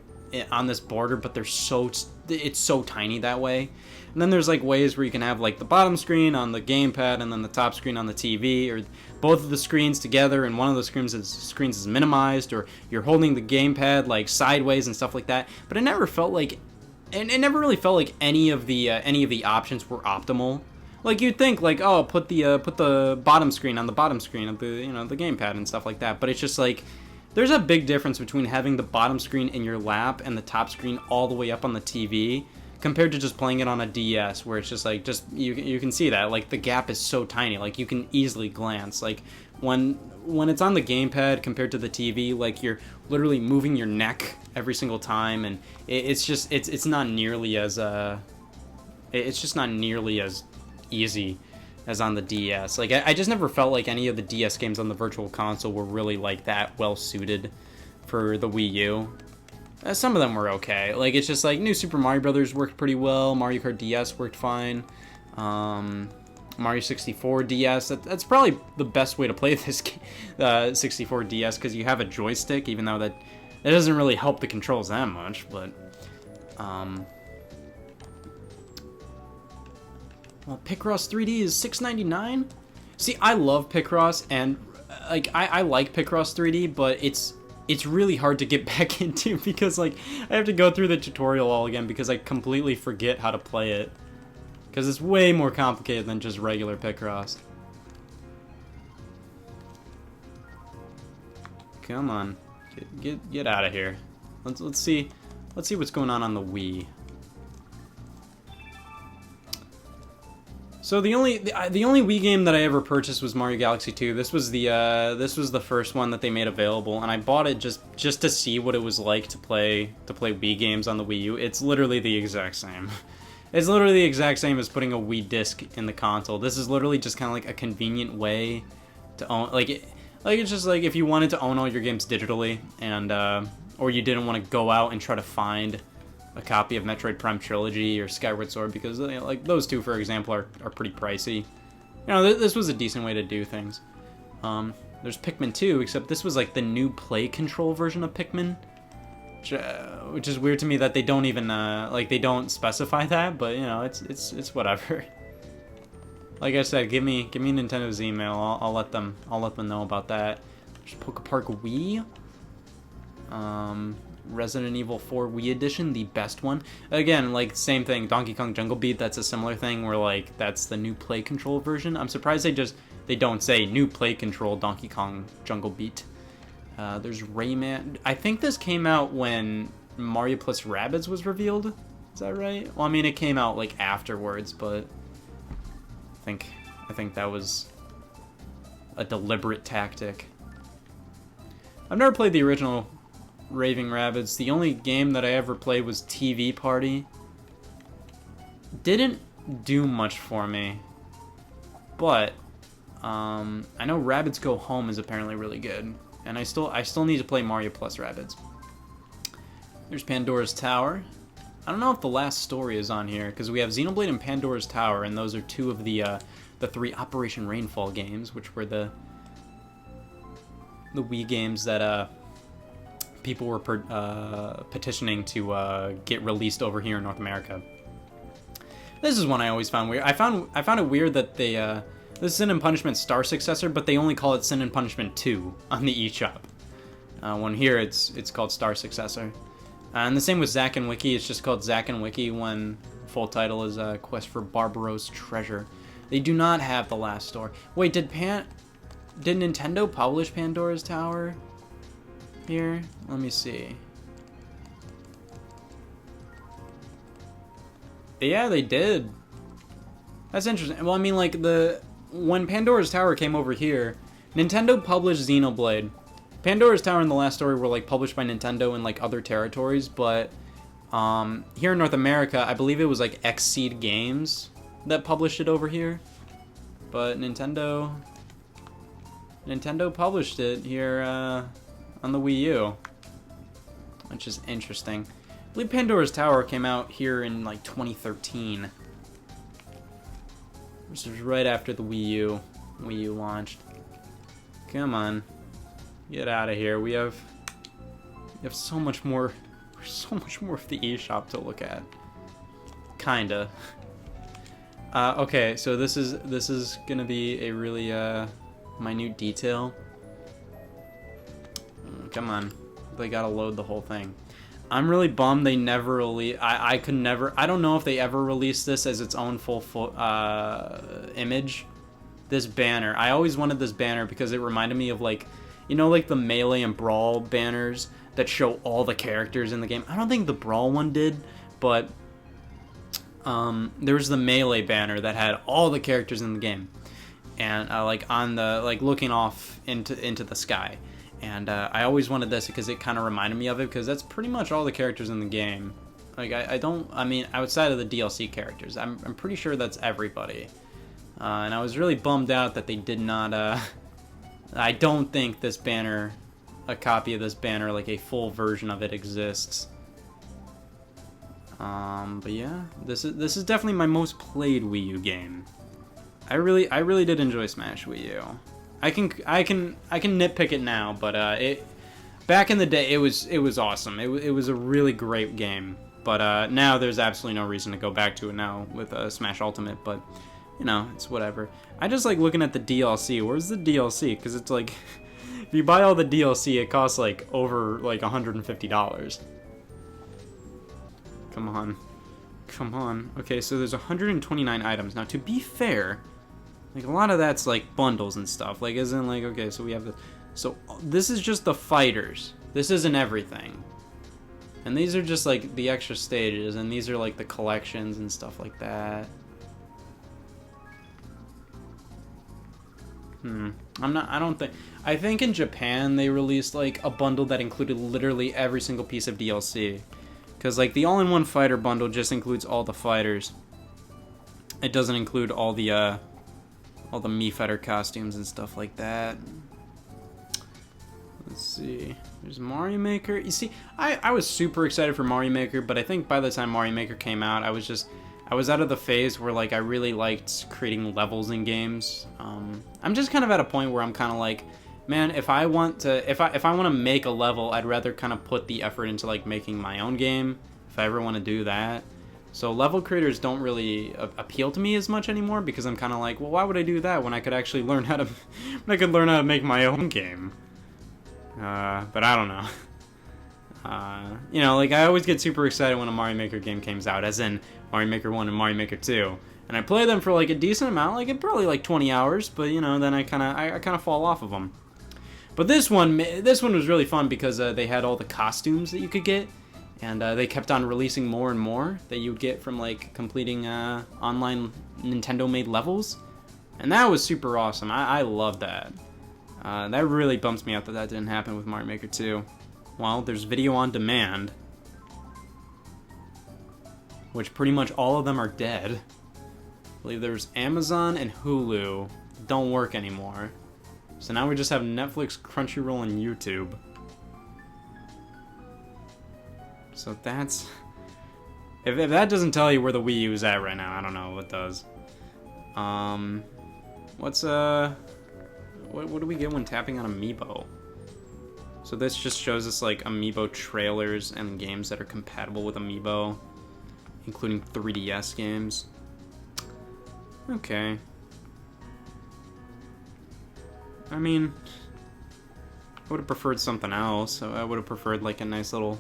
on this border, but it's so tiny that way. And then there's like ways where you can have like the bottom screen on the gamepad and then the top screen on the TV, or both of the screens together, and one of the screens is minimized, or you're holding the gamepad like sideways and stuff like that. But it never felt like, and it never really felt like any of the options were optimal. Like you'd think, like, oh, put the bottom screen on the bottom screen of the the gamepad and stuff like that. But it's just like there's a big difference between having the bottom screen in your lap and the top screen all the way up on the TV, compared to just playing it on a DS, where it's just like you can see that like the gap is so tiny, like you can easily glance. Like when it's on the gamepad compared to the TV, like you're literally moving your neck every single time, and it's not nearly as it's just not nearly as easy as on the DS. Like I just never felt like any of the DS games on the Virtual Console were really like that well suited for the Wii U. Some of them were okay. Like it's just like New Super Mario Brothers worked pretty well. Mario Kart DS worked fine. Mario 64 DS. That's probably the best way to play this 64 DS, because you have a joystick, even though that doesn't really help the controls that much. But well, Picross 3D is $6.99. See, I love Picross, and like I like Picross 3D, but it's it's really hard to get back into because, like, I have to go through the tutorial all again because I completely forget how to play it. Because it's way more complicated than just regular Picross. Come on, get out of here. Let's see what's going on the Wii. So the only Wii game that I ever purchased was Mario Galaxy 2. This was the first one that they made available, and I bought it just to see what it was like to play Wii games on the Wii U. It's literally the exact same. It's literally the exact same as putting a Wii disc in the console. This is literally just kind of like a convenient way to own, it's just like if you wanted to own all your games digitally, and or you didn't want to go out and try to find a copy of Metroid Prime Trilogy or Skyward Sword, because like those two, for example, are pretty pricey. You know, this was a decent way to do things. There's Pikmin 2, except this was like the new Play Control version of Pikmin, which is weird to me that they don't even they don't specify that, but you know, it's whatever. Like I said, give me Nintendo's email. I'll let them know about that. There's Poke Park Wii. Resident Evil 4 Wii Edition, the best one. Again, like, same thing, Donkey Kong Jungle Beat, that's a similar thing where, like, that's the new Play Control version. I'm surprised they don't say new Play Control Donkey Kong Jungle Beat. There's Rayman. I think this came out when Mario plus Rabbids was revealed. Is that right? Well, I mean, it came out, like, afterwards, but I think that was a deliberate tactic. I've never played the original Raving Rabbids. The only game that I ever played was TV Party. Didn't do much for me, but I know Rabbids Go Home is apparently really good, and I still need to play Mario plus Rabbids. There's Pandora's Tower. I don't know if the last story is on here, because we have Xenoblade and Pandora's Tower, and those are two of the 3 Operation Rainfall games, which were the Wii games that people were petitioning to get released over here in North America. This is one I always found weird. I found it weird that they this is Sin and Punishment Star Successor, but they only call it Sin and Punishment 2 on the eShop. When here it's called Star Successor. And the same with Zack and Wiki. It's just called Zack and Wiki when full title is Quest for Barbaros Treasure. They do not have the last story. Wait, did Nintendo publish Pandora's Tower here? Let me see. Yeah, they did. That's interesting. Well, I mean, like, when Pandora's Tower came over here, Nintendo published Xenoblade. Pandora's Tower and the last story were, like, published by Nintendo in, like, other territories, but here in North America, I believe it was, like, Xseed Games that published it over here. But Nintendo published it here on the Wii U, which is interesting. I believe Pandora's Tower came out here in, like, 2013. This was right after the Wii U launched. Come on. Get out of here. We have so much more of the eShop to look at. Kinda. Okay, so this is gonna be a really minute detail. Come on, they gotta load the whole thing. I'm really bummed they never released. I don't know if they ever released this as its own full image. This banner. I always wanted this banner because it reminded me of, like, you know, like the Melee and Brawl banners that show all the characters in the game. I don't think the Brawl one did, but there was the Melee banner that had all the characters in the game, and like on the, like, looking off into the sky. And I always wanted this because it kind of reminded me of it, because that's pretty much all the characters in the game. Like, I mean, outside of the DLC characters, I'm pretty sure that's everybody. And I was really bummed out that they did not, I don't think this banner, a copy of this banner, like a full version of it, exists. But yeah, this is definitely my most played Wii U game. I really did enjoy Smash Wii U. I can nitpick it now, but back in the day it was awesome. It was a really great game. But now there's absolutely no reason to go back to it now with Smash Ultimate. But you know, it's whatever. I just like looking at the DLC. Where's the DLC? Because it's like If you buy all the DLC, it costs like over like $150. Come on. Come on. Okay, so there's 129 items. Now, to be fair, like a lot of that's like bundles and stuff. Like, isn't like, okay, so we have the... So, this is just the fighters. This isn't everything. And these are just like the extra stages, and these are like the collections and stuff like that. I think in Japan they released like a bundle that included literally every single piece of DLC. Because like the all-in-one fighter bundle just includes all the fighters. It doesn't include all the Mii fighter costumes and stuff like that. Let's see. There's Mario Maker. You see, I was super excited for Mario Maker, but I think by the time Mario Maker came out, I was out of the phase where like I really liked creating levels in games. I'm just kind of at a point where I'm kind of like, man, if I want to make a level, I'd rather kind of put the effort into like making my own game if I ever want to do that. So level creators don't really appeal to me as much anymore because I'm kind of like, well, why would I do that when I could actually learn how to make my own game? But I don't know. You know, like I always get super excited when a Mario Maker game comes out, as in Mario Maker 1 and Mario Maker 2. And I play them for like a decent amount, like probably like 20 hours, but you know, then I kind of fall off of them. But this one was really fun because they had all the costumes that you could get, and they kept on releasing more and more that you would get from like completing online Nintendo-made levels, and that was super awesome. I love that. That really bumps me out that didn't happen with Mario Maker 2. Well, there's video on demand, which pretty much all of them are dead. I believe there's Amazon and Hulu. Don't work anymore. So now we just have Netflix, Crunchyroll, and YouTube. So that's... If that doesn't tell you where the Wii U is at right now, I don't know what does. What do we get when tapping on Amiibo? So this just shows us like Amiibo trailers and games that are compatible with Amiibo, including 3DS games. Okay. I mean, I would have preferred something else. I would have preferred like a nice little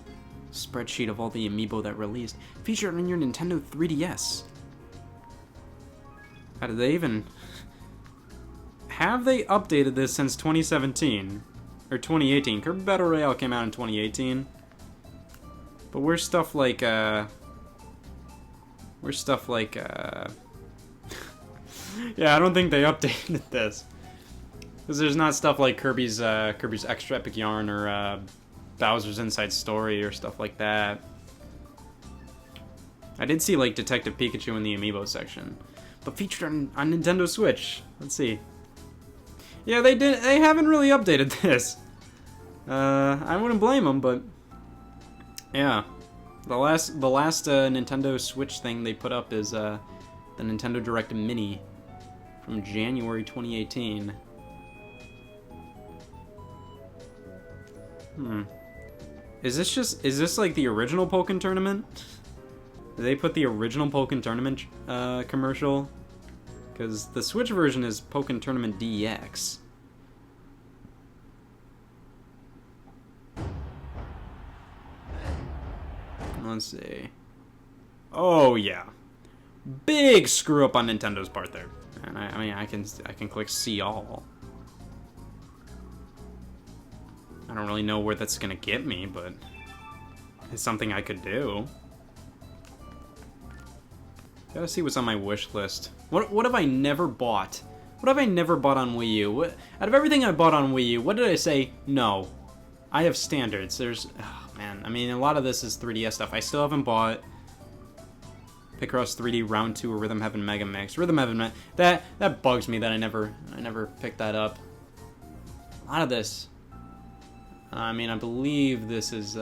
spreadsheet of all the Amiibo that released. Featured on your Nintendo 3DS. How did they even... Have they updated this since 2017? Or 2018? Kirby Battle Royale came out in 2018. But where's stuff like, yeah, I don't think they updated this. Because there's not stuff like Kirby's Extra Epic Yarn or Bowser's Inside Story or stuff like that. I did see like Detective Pikachu in the Amiibo section, but featured on Nintendo Switch. Let's see. Yeah, they haven't really updated this. I wouldn't blame them, but yeah, the last Nintendo Switch thing they put up is the Nintendo Direct Mini from January 2018. Is this like the original Pokken Tournament? Did they put the original Pokken Tournament commercial? Because the Switch version is Pokken Tournament DX. Let's see. Oh yeah, big screw up on Nintendo's part there. And I mean, I can click see all. I don't really know where that's gonna get me, but it's something I could do. Gotta see what's on my wish list. What have I never bought? What have I never bought on Wii U? Out of everything I bought on Wii U, what did I say? No. I have standards. There's... Oh, man. I mean, a lot of this is 3DS stuff. I still haven't bought Picross 3D Round 2 or Rhythm Heaven Mega Mix. Rhythm Heaven... That bugs me that I never picked that up. A lot of this... I mean, I believe this is...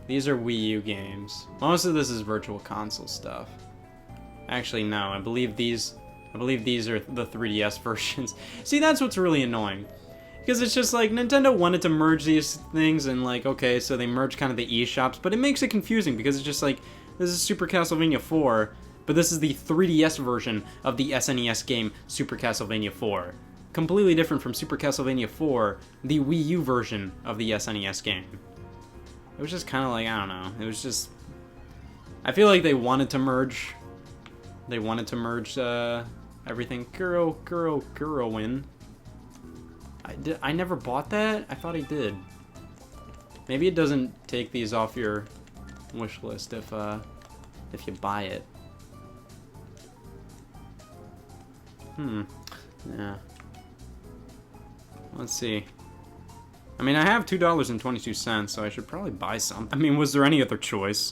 These are Wii U games. Most of this is Virtual Console stuff. Actually, no. I believe these are the 3DS versions. See, that's what's really annoying. Because it's just like, Nintendo wanted to merge these things, and like, okay, so they merge kind of the eShops, but it makes it confusing, because it's just like, this is Super Castlevania 4, but this is the 3DS version of the SNES game Super Castlevania 4. completely different from Super Castlevania 4, the Wii U version of the SNES game. It was just kind of like, I don't know, it was just... I feel like they wanted to merge... They wanted to merge, everything. Win. I never bought that? I thought I did. Maybe it doesn't take these off your wish list if you buy it. Yeah. Let's see. I mean, I have $2.22, so I should probably buy some. I mean, was there any other choice?